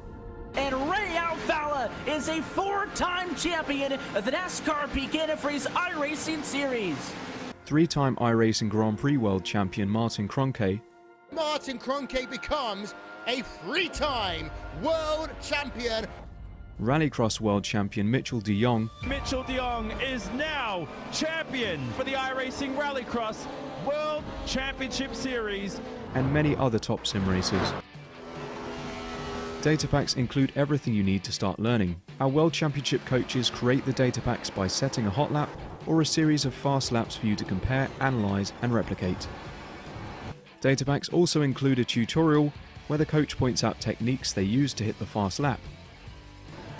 And Ray Alfala is a 4-time champion of the NASCAR Peak Antifreeze iRacing Series. 3-time iRacing Grand Prix World Champion Martin Kroenke. Martin Kroenke becomes a 3-time world champion. Rallycross World Champion Mitchell de Jong. Mitchell de Jong is now champion for the iRacing Rallycross World Championship Series. And many other top sim racers. Data packs include everything you need to start learning. Our World Championship coaches create the data packs by setting a hot lap or a series of fast laps for you to compare, analyze, and replicate. Data packs also include a tutorial where the coach points out techniques they use to hit the fast lap.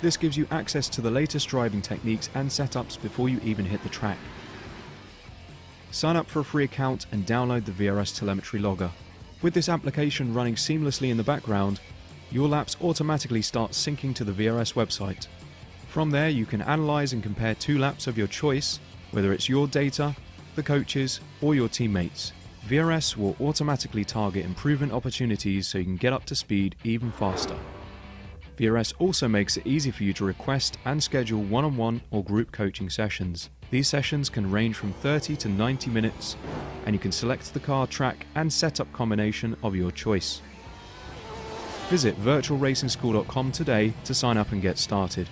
This gives you access to the latest driving techniques and setups before you even hit the track. Sign up for a free account and download the VRS telemetry logger. With this application running seamlessly in the background, your laps automatically start syncing to the VRS website. From there, you can analyze and compare 2 laps of your choice, whether it's your data, the coaches, or your teammates. VRS will automatically target improvement opportunities so you can get up to speed even faster. VRS also makes it easy for you to request and schedule one-on-one or group coaching sessions. These sessions can range from 30 to 90 minutes, and you can select the car, track, and setup combination of your choice. Visit virtualracingschool.com today to sign up and get started.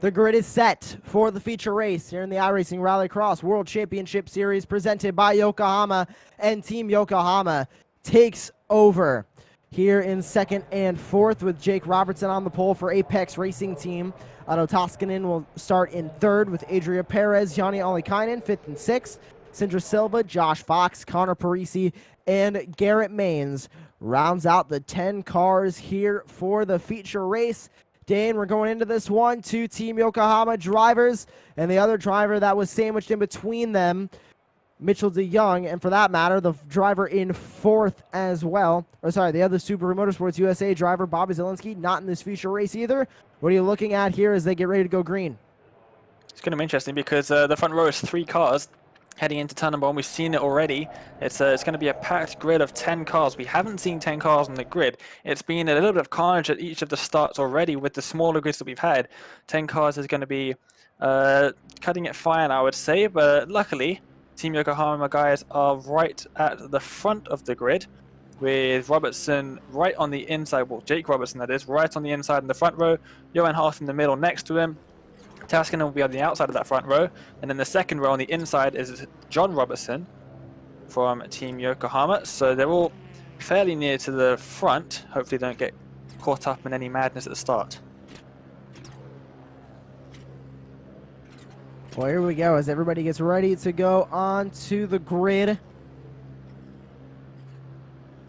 The grid is set for the feature race here in the iRacing Rallycross World Championship Series presented by Yokohama, and Team Yokohama takes over here in second and fourth with Jake Robertson on the pole for Apex Racing Team. Otto Toskanen will start in third with Adria Perez, Jani Olikainen, fifth and sixth. Sindra Silva, Josh Fox, Connor Parisi, and Garrett Maines rounds out the 10 cars here for the feature race. Dane, we're going into this one, 2 Team Yokohama drivers, and the other driver that was sandwiched in between them, Mitchell DeYoung, and for that matter, the driver in fourth as well. Or sorry, the other Subaru Motorsports USA driver, Bobby Zielinski, not in this feature race either. What are you looking at here as they get ready to go green? It's going to be interesting because the front row is 3 cars heading into turn number 1. We've seen it already. It's going to be a packed grid of 10 cars. We haven't seen 10 cars on the grid. It's been a little bit of carnage at each of the starts already with the smaller grids that we've had. 10 cars is going to be cutting it fine, I would say, but luckily Team Yokohama guys are right at the front of the grid with Robertson right on the inside, well, Jake Robertson that is, right on the inside in the front row, Johan Haas in the middle next to him. Taskinen will be on the outside of that front row, and then the second row on the inside is John Robertson from Team Yokohama. So they're all fairly near to the front. Hopefully they don't get caught up in any madness at the start. Well, here we go as everybody gets ready to go onto the grid.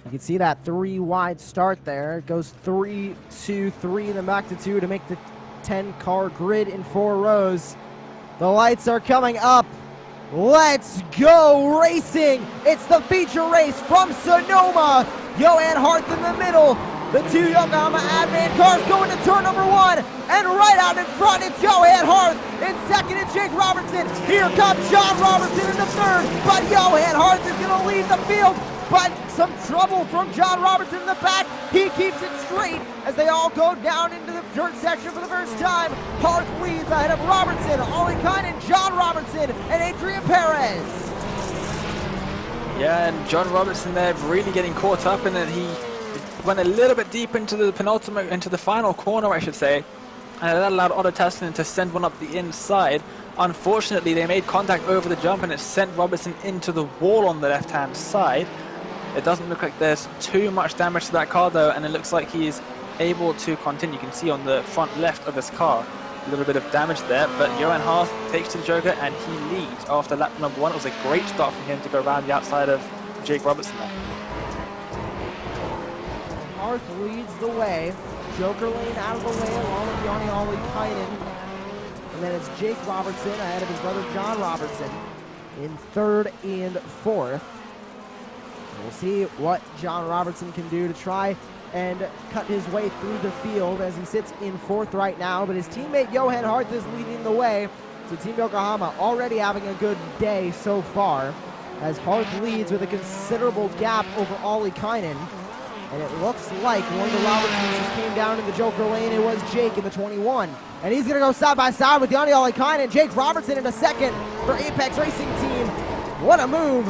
You can see that 3 wide start there. It goes 3, 2, 3, then back to 2 to make the 10-car grid in 4 rows. The lights are coming up. Let's go racing. It's the feature race from Sonoma. Johan Hart in the middle. The 2 Yokohama admin cars going to turn number 1. And right out in front, it's Johan Hart. In second, it's Jake Robertson. Here comes John Robertson in the third. But Johan Hart is going to lead the field. But some trouble from John Robertson in the back. He keeps it straight as they all go down into the dirt section for the first time. Hart leads ahead of Robertson, Olikainen, John Robertson, and Adrian Perez. Yeah, and John Robertson there really getting caught up in it. He went a little bit deep into the penultimate, into the final corner, I should say. And that allowed Otto Taskinen to send one up the inside. Unfortunately, they made contact over the jump and it sent Robertson into the wall on the left-hand side. It doesn't look like there's too much damage to that car though, and it looks like he's able to continue. You can see on the front left of his car a little bit of damage there, but Johan Haas takes to the Joker and he leads after lap number 1. It was a great start from him to go around the outside of Jake Robertson there. Haas leads the way. Joker lane out of the way along with Jani Olikainen. And then it's Jake Robertson ahead of his brother John Robertson in third and fourth. We'll see what John Robertson can do to try and cut his way through the field as he sits in fourth right now. But his teammate Johan Hart is leading the way. So Team Yokohama already having a good day so far as Hart leads with a considerable gap over Olikainen. And it looks like one of the Robertsons just came down in the Joker lane. It was Jake in the 21. And he's going to go side by side with Jani Olikainen. Jake Robertson in a second for Apex Racing Team. What a move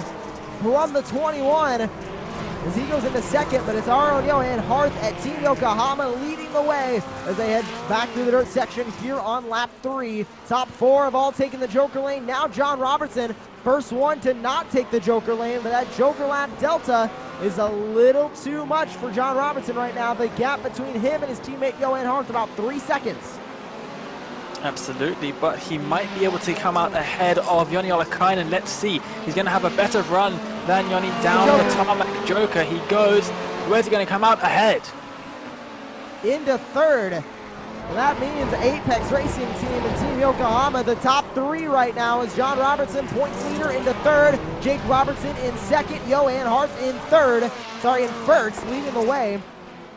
from the 21 as he goes into second, but it's our own Johan Hart at Team Yokohama leading the way as they head back through the dirt section here on lap 3. Top 4 have all taken the Joker lane. Now John Robertson, first one to not take the Joker lane, but that Joker lap delta is a little too much for John Robertson right now. The gap between him and his teammate Johan Hart is about 3 seconds. Absolutely, but he might be able to come out ahead of Jani Olikainen. Let's see. He's going to have a better run than Jani down the tarmac Joker. He goes. Where's he going to come out ahead? Into third. Well, that means Apex Racing Team and Team Yokohama, the top 3 right now is John Robertson, points leader, into third. Jake Robertson in second. Johan Hart in first, leading the way.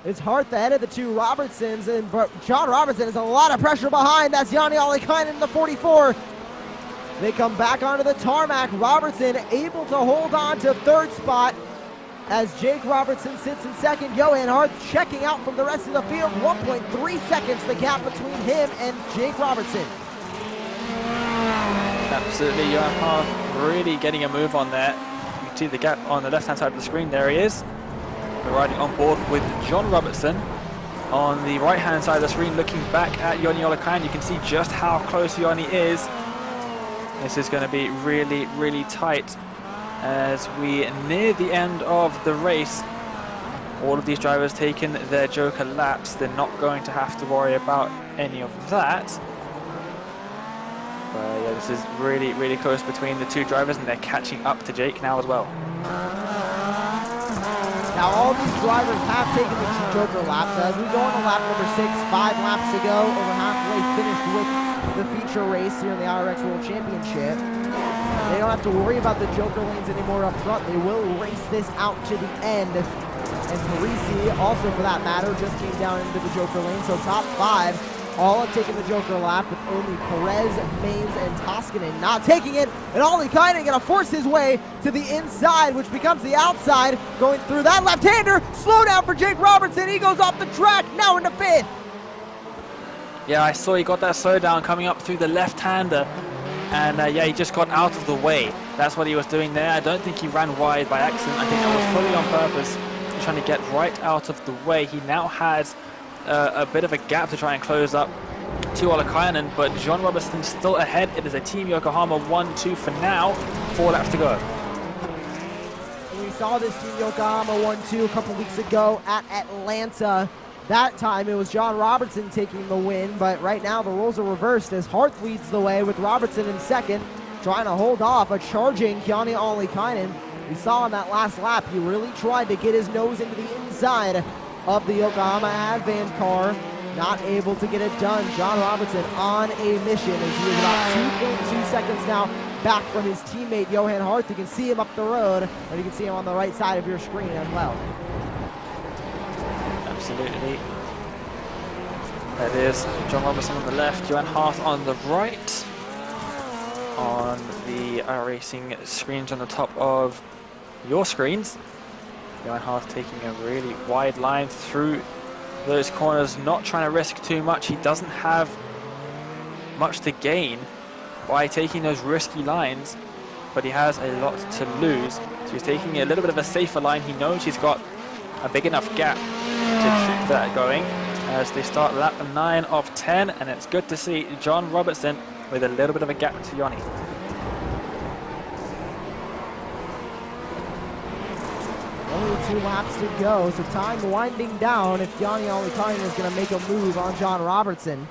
It's Hart the head of the 2 Robertsons, and John Robertson has a lot of pressure behind. That's Jani Olikainen in the 44. They come back onto the tarmac. Robertson able to hold on to third spot as Jake Robertson sits in second. Johan Hart checking out from the rest of the field. 1.3 seconds the gap between him and Jake Robertson. Absolutely, Johan Hart really getting a move on there. You can see the gap on the left-hand side of the screen. There he is. We're riding on board with John Robertson on the right-hand side of the screen, looking back at Joni Olakainen, you can see just how close Joni is. This is going to be really, really tight as we near the end of the race. All of these drivers taking their Joker laps. They're not going to have to worry about any of that. But yeah, this is really, really close between the two drivers, and they're catching up to Jake now as well. Now all these drivers have taken the Joker laps. As we go on to lap number 6, 5 laps to go, over halfway finished with the feature race here in the iRX World Championship. They don't have to worry about the Joker lanes anymore up front. They will race this out to the end. And Parisi, also for that matter, just came down into the Joker lane. So top 5 all have taken the Joker lap, with only Perez, Maines, and Toskinen not taking it. And Olakainen gonna force his way to the inside, which becomes the outside, going through that left-hander. Slow down for Jake Robertson. He goes off the track, now into 5th. Yeah, I saw he got that slowdown coming up through the left-hander. And yeah, he just got out of the way. That's what he was doing there. I don't think he ran wide by accident. I think that was fully on purpose, trying to get right out of the way. He now has a bit of a gap to try and close up to Olakainen, but John Robertson still ahead. It is a Team Yokohama 1-2 for now. 4 laps to go. We saw this Team Yokohama 1-2 a couple weeks ago at Atlanta. That time it was John Robertson taking the win, but right now the roles are reversed as Hart leads the way with Robertson in 2nd, trying to hold off a charging Keone Olakainen. We saw in that last lap, he really tried to get his nose into the inside of the Yokohama Advan car. Not able to get it done. John Robertson on a mission as he is about 2.2 seconds now back from his teammate Johan Hart. You can see him up the road, and you can see him on the right side of your screen as well. Absolutely. That is John Robertson on the left, Johan Hart on the right. On the iRacing screens on the top of your screens, Johan Hart taking a really wide line through those corners, not trying to risk too much. He doesn't have much to gain by taking those risky lines, but he has a lot to lose. So he's taking a little bit of a safer line. He knows he's got a big enough gap to keep that going as they start lap 9 of 10, and it's good to see John Robertson with a little bit of a gap to Joni. Only 2 laps to go, so time winding down if Keone Olakainen is going to make a move on John Robertson.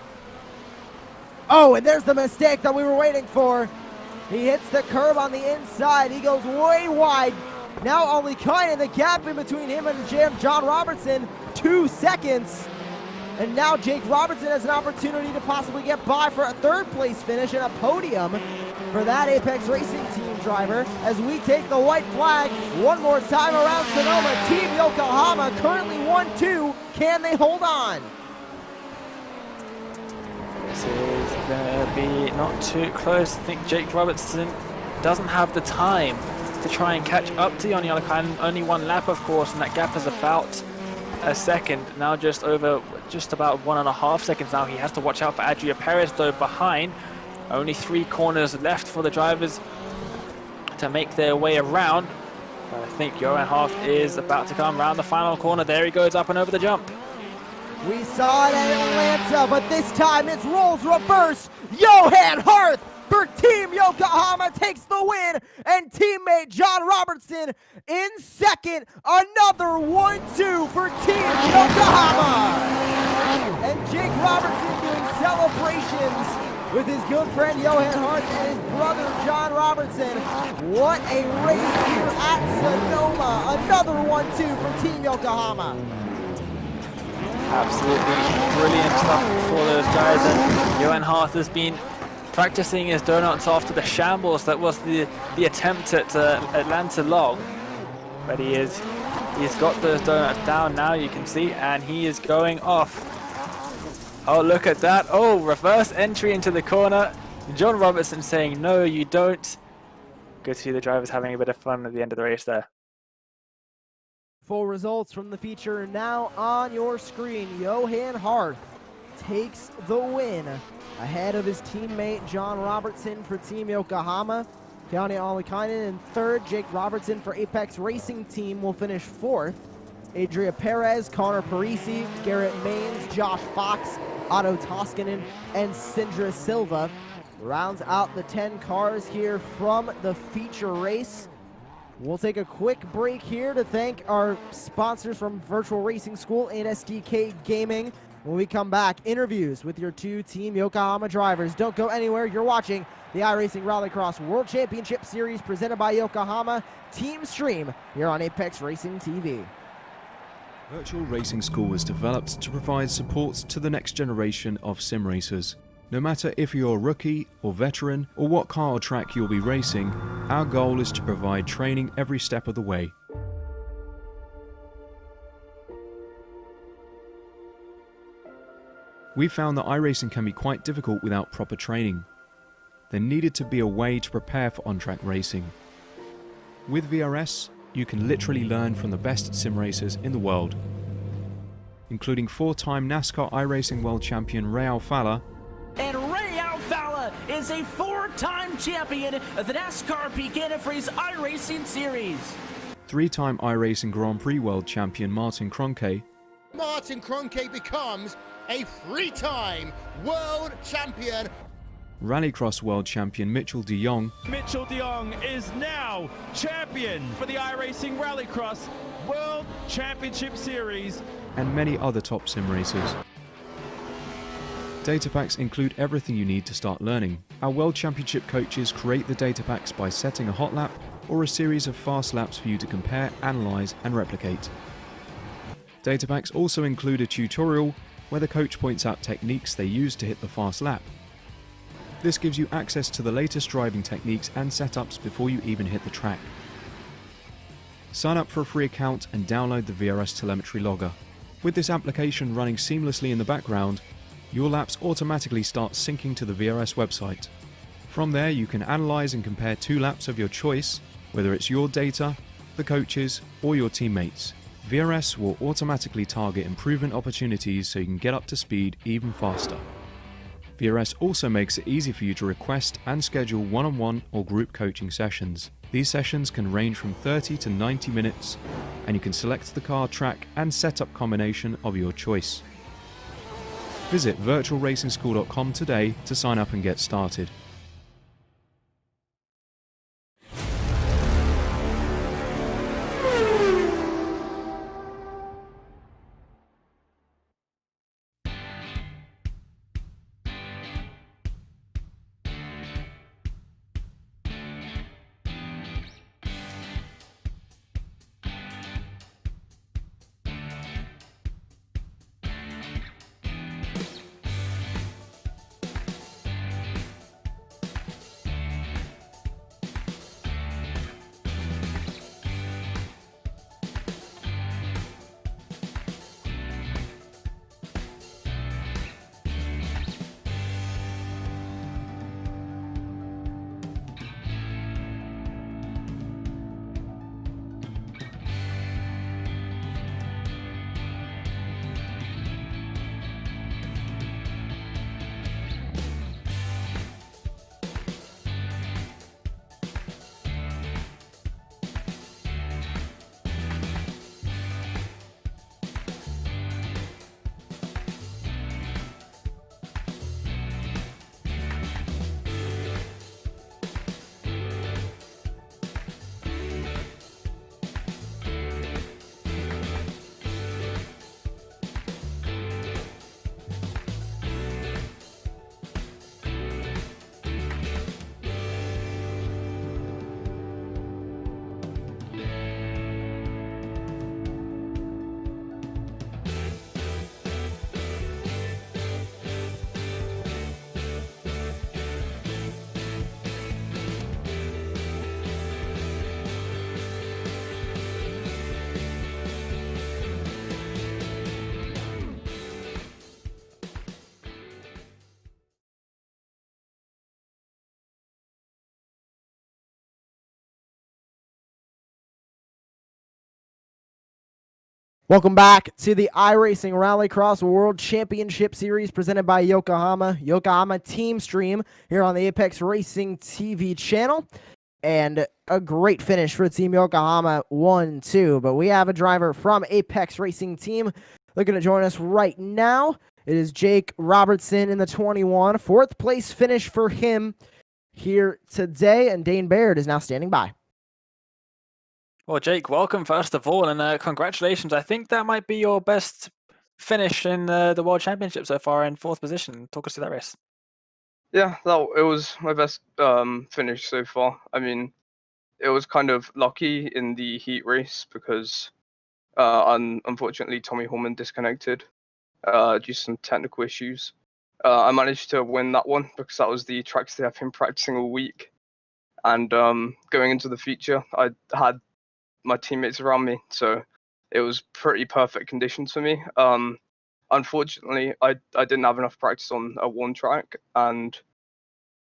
Oh, and there's the mistake that we were waiting for. He hits the curb on the inside. He goes way wide. Now Olakainen, the gap in between him and John Robertson, 2 seconds. And now Jake Robertson has an opportunity to possibly get by for a 3rd place finish and a podium for that Apex Racing team driver as we take the white flag one more time around Sonoma. Team Yokohama currently 1-2. Can they hold on? This is going to be not too close. I think Jake Robertson doesn't have the time to try and catch up to Joni Olakainen. Only 1 lap, of course, and that gap is about a second. Now just about 1.5 seconds now. He has to watch out for Adria Perez, though, behind. Only 3 corners left for the drivers to make their way around. But I think Johan Hart is about to come around the final corner. There he goes, up and over the jump. We saw it at Atlanta, but this time it's roles reversed. Johan Hart for Team Yokohama takes the win, and teammate John Robertson in 2nd. Another 1-2 for Team Yokohama. And Jake Robertson doing celebrations with his good friend Johan Hart and his brother John Robertson. What a race here at Sonoma. Another 1-2 for Team Yokohama. Absolutely brilliant stuff for those guys, and Johan Hart has been practicing his donuts after the shambles that was the attempt at Atlanta Long. But he's got those donuts down now, you can see, and he is going off. Oh, look at that. Oh, reverse entry into the corner. John Robertson saying, no, you don't. Good to see the drivers having a bit of fun at the end of the race there. Full results from the feature now on your screen. Johan Hart takes the win ahead of his teammate John Robertson for Team Yokohama. Keone Olakainen in 3rd. Jake Robertson for Apex Racing Team will finish 4th. Adria Perez, Connor Parisi, Garrett Maines, Josh Fox, Otto Toskanen, and Sindra Silva. Rounds out the 10 cars here from the feature race. We'll take a quick break here to thank our sponsors from Virtual Racing School and SDK Gaming. When we come back, interviews with your two Team Yokohama drivers. Don't go anywhere. You're watching the iRacing Rallycross World Championship Series presented by Yokohama Team Stream here on Apex Racing TV. Virtual Racing School was developed to provide support to the next generation of sim racers. No matter if you're a rookie or veteran or what car or track you'll be racing, our goal is to provide training every step of the way. We found that iRacing can be quite difficult without proper training. There needed to be a way to prepare for on-track racing. With VRS, you can literally learn from the best sim racers in the world, including 4-time NASCAR iRacing World Champion Ray Alfala. And Ray Alfala is a 4-time champion of the NASCAR Peak Antifreeze iRacing Series. 3-time iRacing Grand Prix World Champion Martin Kroenke. Martin Kroenke becomes a 3-time world champion. Rallycross World Champion Mitchell de Jong. Mitchell de Jong is now champion for the iRacing Rallycross World Championship Series. And many other top sim racers. Data packs include everything you need to start learning. Our World Championship coaches create the data packs by setting a hot lap or a series of fast laps for you to compare, analyze, and replicate. Data packs also include a tutorial where the coach points out techniques they use to hit the fast lap. This gives you access to the latest driving techniques and setups before you even hit the track. Sign up for a free account and download the VRS telemetry logger. With this application running seamlessly in the background, your laps automatically start syncing to the VRS website. From there, you can analyze and compare 2 laps of your choice, whether it's your data, the coaches, or your teammates. VRS will automatically target improvement opportunities so you can get up to speed even faster. VRS also makes it easy for you to request and schedule one-on-one or group coaching sessions. These sessions can range from 30 to 90 minutes, and you can select the car, track, and setup combination of your choice. Visit virtualracingschool.com today to sign up and get started. Welcome back to the iRacing Rallycross World Championship Series presented by Yokohama Team Stream here on the Apex Racing TV channel. And a great finish for Team Yokohama 1-2. But we have a driver from Apex Racing Team looking to join us right now. It is Jake Robertson in the 21. Fourth place finish for him here today. And Dane Baird is now standing by. Well, Jake, welcome first of all, and congratulations. I think that might be your best finish in the World Championship so far, in fourth position. Talk us through that race. Yeah, it was my best finish so far. I mean, it was kind of lucky in the heat race because unfortunately Tommy Horman disconnected due to some technical issues. I managed to win that one because that was the tracks that I've been practicing all week. And going into the feature, I had my teammates around me, so it was pretty perfect conditions for me. Unfortunately, I didn't have enough practice on a one track and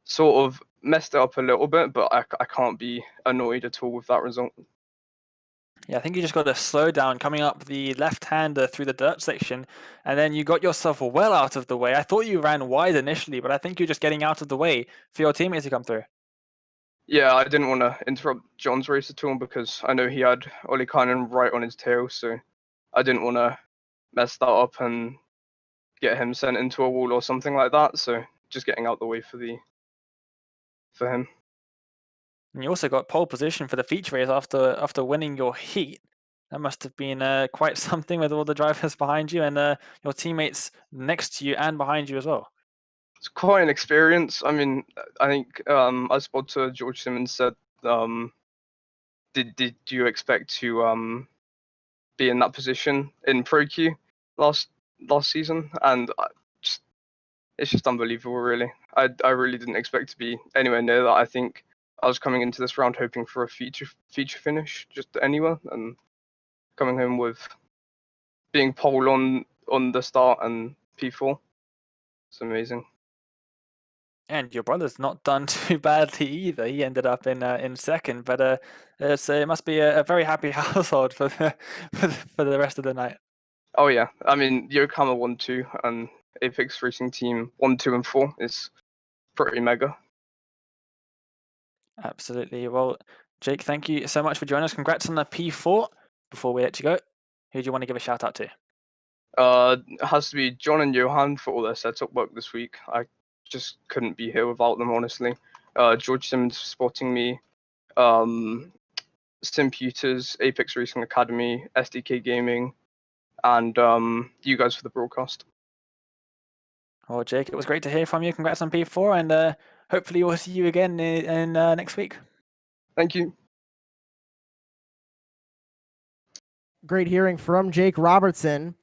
sort of messed it up a little bit, but I can't be annoyed at all with that result. Yeah, I think you just got to slow down coming up the left-hander through the dirt section, and then you got yourself well out of the way. I thought you ran wide initially, but I think you're just getting out of the way for your teammates to come through. Yeah, I didn't want to interrupt John's race at all because I know he had Ollie Kynan right on his tail, so I didn't want to mess that up and get him sent into a wall or something like that. So just getting out the way for him. And you also got pole position for the feature race after winning your heat. That must have been quite something with all the drivers behind you and your teammates next to you and behind you as well. It's quite an experience. I mean, I think I spoke to George Simmons said, did you expect to be in that position in Pro Q last season? And it's just unbelievable, really. I really didn't expect to be anywhere near that. I think I was coming into this round hoping for a feature finish just anywhere, and coming home with being pole on the start and P4. It's amazing. And your brother's not done too badly either. He ended up in second, but it must be a very happy household for the rest of the night. Oh yeah, I mean Yokohama 1-2 and Apex Racing Team 1, 2, and 4 is pretty mega. Absolutely. Well, Jake, thank you so much for joining us. Congrats on the P4. Before we let you go, who do you want to give a shout out to? It has to be John and Johan for all their setup work this week. I just couldn't be here without them, honestly. George Simmons spotting me, Simputers, Apex Racing Academy, SDK Gaming, and you guys for the broadcast. Well, Jake, it was great to hear from you. Congrats on P4, and hopefully we'll see you again in next week. Thank you. Great hearing from Jake Robertson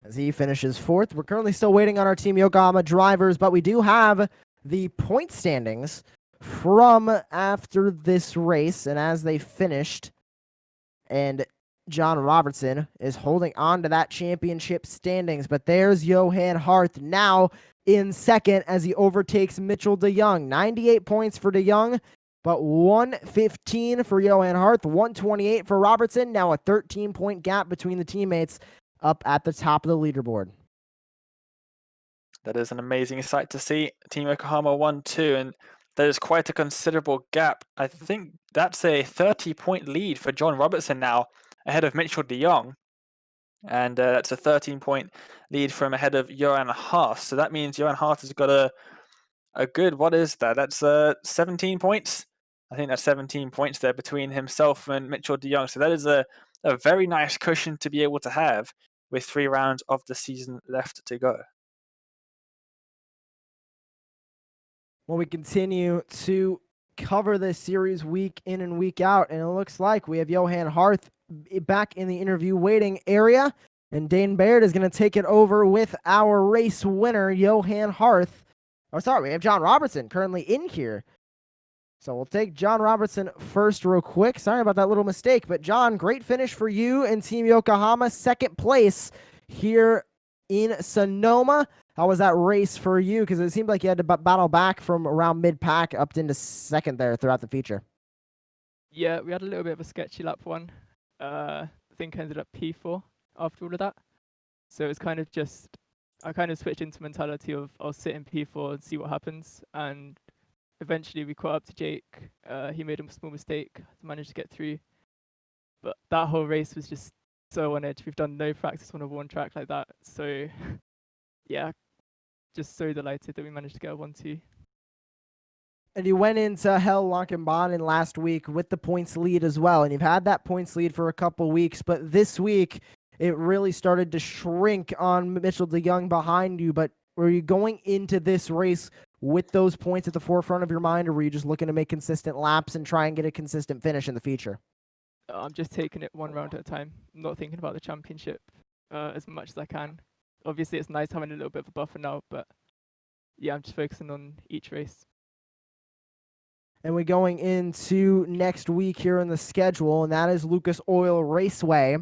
as he finishes fourth. We're currently still waiting on our Team Yokohama drivers, but we do have the point standings from after this race and as they finished. And John Robertson is holding on to that championship standings, but there's Johan Harth now in second as he overtakes Mitchell DeYoung. 98 points for DeYoung, but 115 for Johan Harth, 128 for Robertson. Now a 13-point gap between the teammates up at the top of the leaderboard. That is an amazing sight to see. Team Yokohama 1-2, and that is quite a considerable gap. I think that's a 30-point lead for John Robertson now, ahead of Mitchell DeYoung. And that's a 13-point lead from ahead of Johan Harth. So that means Johan Harth has got a good, what is that? That's 17 points. I think that's 17 points there between himself and Mitchell DeYoung. So that is a very nice cushion to be able to have with 3 rounds of the season left to go. Well, we continue to cover this series week in and week out, and it looks like we have Johan Harth back in the interview waiting area, and Dane Baird is going to take it over with our race winner, Johan Harth. Oh, sorry, we have John Robertson currently in here. So we'll take John Robertson first real quick. Sorry about that little mistake, but John, great finish for you and Team Yokohama. Second place here in Sonoma. How was that race for you? Because it seemed like you had to battle back from around mid-pack up into second there throughout the feature. Yeah, we had a little bit of a sketchy lap one. I think I ended up P4 after all of that. So it was kind of just, I kind of switched into mentality of I'll sit in P4 and see what happens. And eventually we caught up to Jake. He made a small mistake, managed to get through. But that whole race was just so on edge. We've done no practice on a one track like that. So yeah, just so delighted that we managed to get a 1-2. And you went into Hell Lonkenbanen last week with the points lead as well. And you've had that points lead for a couple weeks. But this week, it really started to shrink on Mitchell DeYoung behind you. But were you going into this race with those points at the forefront of your mind, or were you just looking to make consistent laps and try and get a consistent finish in the future? I'm just taking it one round at a time. I'm not thinking about the championship as much as I can. Obviously, it's nice having a little bit of a buffer now, but yeah, I'm just focusing on each race. And we're going into next week here in the schedule, and that is Lucas Oil Raceway.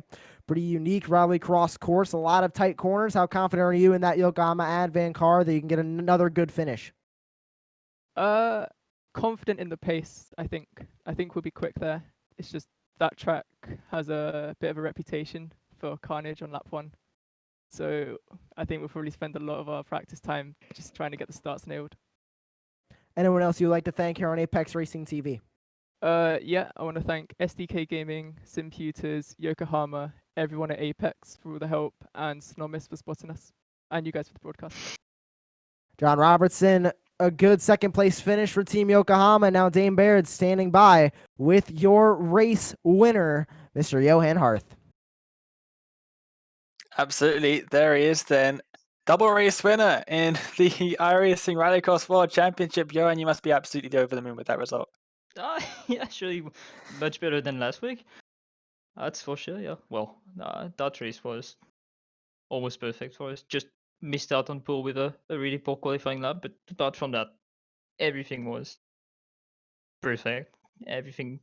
Pretty unique rallycross course, a lot of tight corners. How confident are you in that Yokohama Advan car that you can get another good finish? Confident in the pace, I think. I think we'll be quick there. It's just that track has a bit of a reputation for carnage on lap 1. So I think we'll probably spend a lot of our practice time just trying to get the starts nailed. Anyone else you'd like to thank here on Apex Racing TV? Yeah, I want to thank SDK Gaming, Simputers, Yokohama, everyone at Apex for all the help, and Sonoma for spotting us, and you guys for the broadcast. John Robertson, a good second place finish for Team Yokohama. Now Dane Baird standing by with your race winner, Mr. Johan Harth. Absolutely. There he is then. Double race winner in the iRacing Rallycross World Championship. Johan, you must be absolutely over the moon with that result. Yeah, actually much better than last week. That's for sure, yeah. Well, that race was almost perfect for us. Just missed out on pole with a really poor qualifying lap, but apart from that, everything was perfect. Everything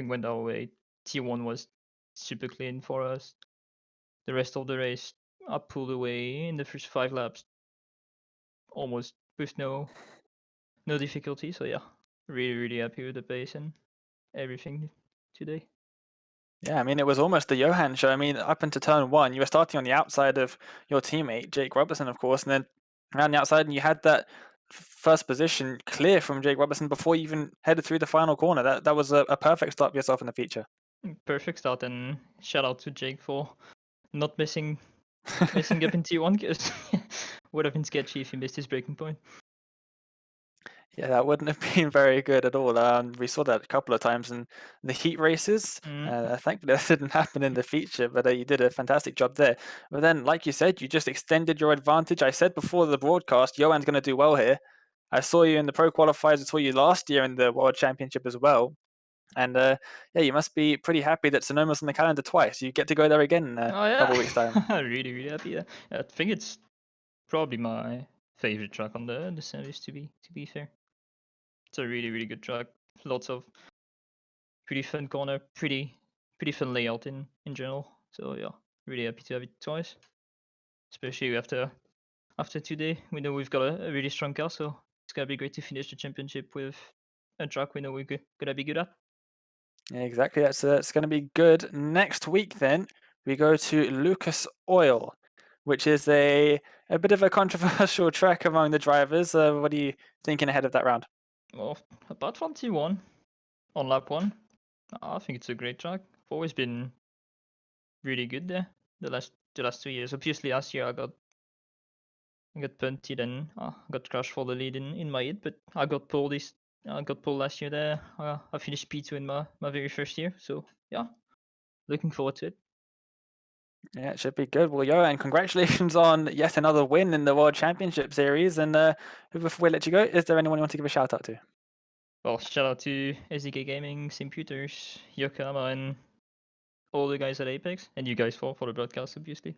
went our way. T1 was super clean for us. The rest of the race, I pulled away in the first 5 laps, almost with no difficulty. So yeah, really happy with the pace and everything today. Yeah, I mean, it was almost the Johan show. I mean, up into turn 1, you were starting on the outside of your teammate, Jake Robertson, of course, and then around the outside, and you had that first position clear from Jake Robertson before you even headed through the final corner. That was a perfect start for yourself in the feature. Perfect start, and shout out to Jake for not messing up in T1, because would have been sketchy if he missed his breaking point. Yeah, that wouldn't have been very good at all. We saw that a couple of times in the heat races. Thankfully, that didn't happen in the feature, but you did a fantastic job there. But then, like you said, you just extended your advantage. I said before the broadcast, Johan's going to do well here. I saw you in the Pro Qualifiers. I saw you last year in the World Championship as well. And yeah, you must be pretty happy that Sonoma's on the calendar twice. You get to go there again in a couple weeks' time. Really happy. Yeah. I think it's probably my favorite track on the series, to be fair. It's a really good track. Lots of pretty fun corner, pretty fun layout in general. So yeah, really happy to have it twice. Especially after today, we know we've got a really strong car, so it's gonna be great to finish the championship with a track we know we're gonna be good at. Yeah, exactly. It's going to be good. Next week, then, we go to Lucas Oil, which is a bit of a controversial track among the drivers. What are you thinking ahead of that round? Well, apart from T1 on lap 1, I think it's a great track. I've always been really good there the last 2 years. Obviously, last year I got punted and got crashed for the lead in my hit, but I got pole last year there. I finished P2 in my very first year, so yeah, looking forward to it. Yeah, it should be good. Well, Johan, congratulations on yet another win in the World Championship Series. And before we let you go, is there anyone you want to give a shout out to? Well, shout out to SDK Gaming, Simputers, Yokohama, and all the guys at Apex, and you guys for the broadcast, obviously.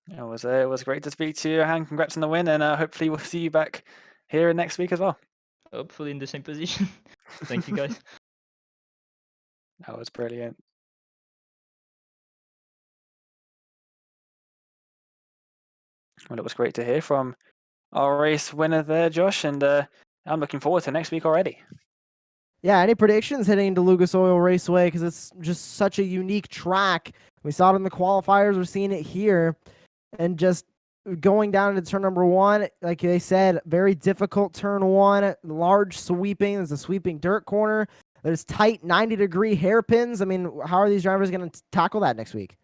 It was great to speak to you, Johan. Congrats on the win, and hopefully we'll see you back here next week as well. Hopefully in the same position. Thank you, guys. That was brilliant. Well, it was great to hear from our race winner there, Josh, and I'm looking forward to next week already. Yeah, any predictions heading into Lucas Oil Raceway? Because it's just such a unique track. We saw it in the qualifiers. We're seeing it here. And just going down into turn number 1, like they said, very difficult turn 1, large sweeping. There's a sweeping dirt corner. There's tight 90-degree hairpins. I mean, how are these drivers going to tackle that next week?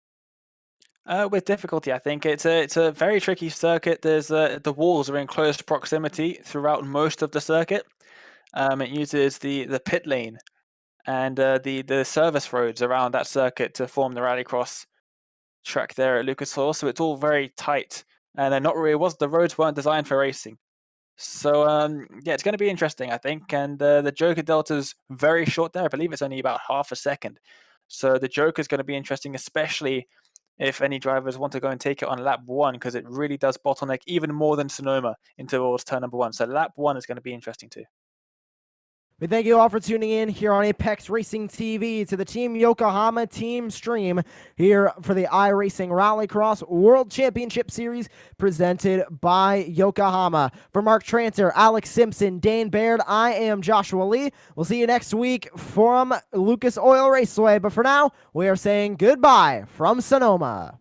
With difficulty, I think it's a very tricky circuit. There's the walls are in close proximity throughout most of the circuit. It uses the pit lane and the service roads around that circuit to form the rallycross track there at Lucas Oil. So it's all very tight, and they're not really the roads weren't designed for racing. So yeah, it's going to be interesting, I think. And the Joker Delta's very short there. I believe it's only about half a second. So the Joker's going to be interesting, especially if any drivers want to go and take it on lap 1, because it really does bottleneck even more than Sonoma into towards turn number 1. So lap 1 is going to be interesting too. We thank you all for tuning in here on Apex Racing TV to the Team Yokohama team stream here for the iRacing Rallycross World Championship Series presented by Yokohama. For Mark Tranter, Alex Simpson, Dane Baird, I am Joshua Lee. We'll see you next week from Lucas Oil Raceway. But for now, we are saying goodbye from Sonoma.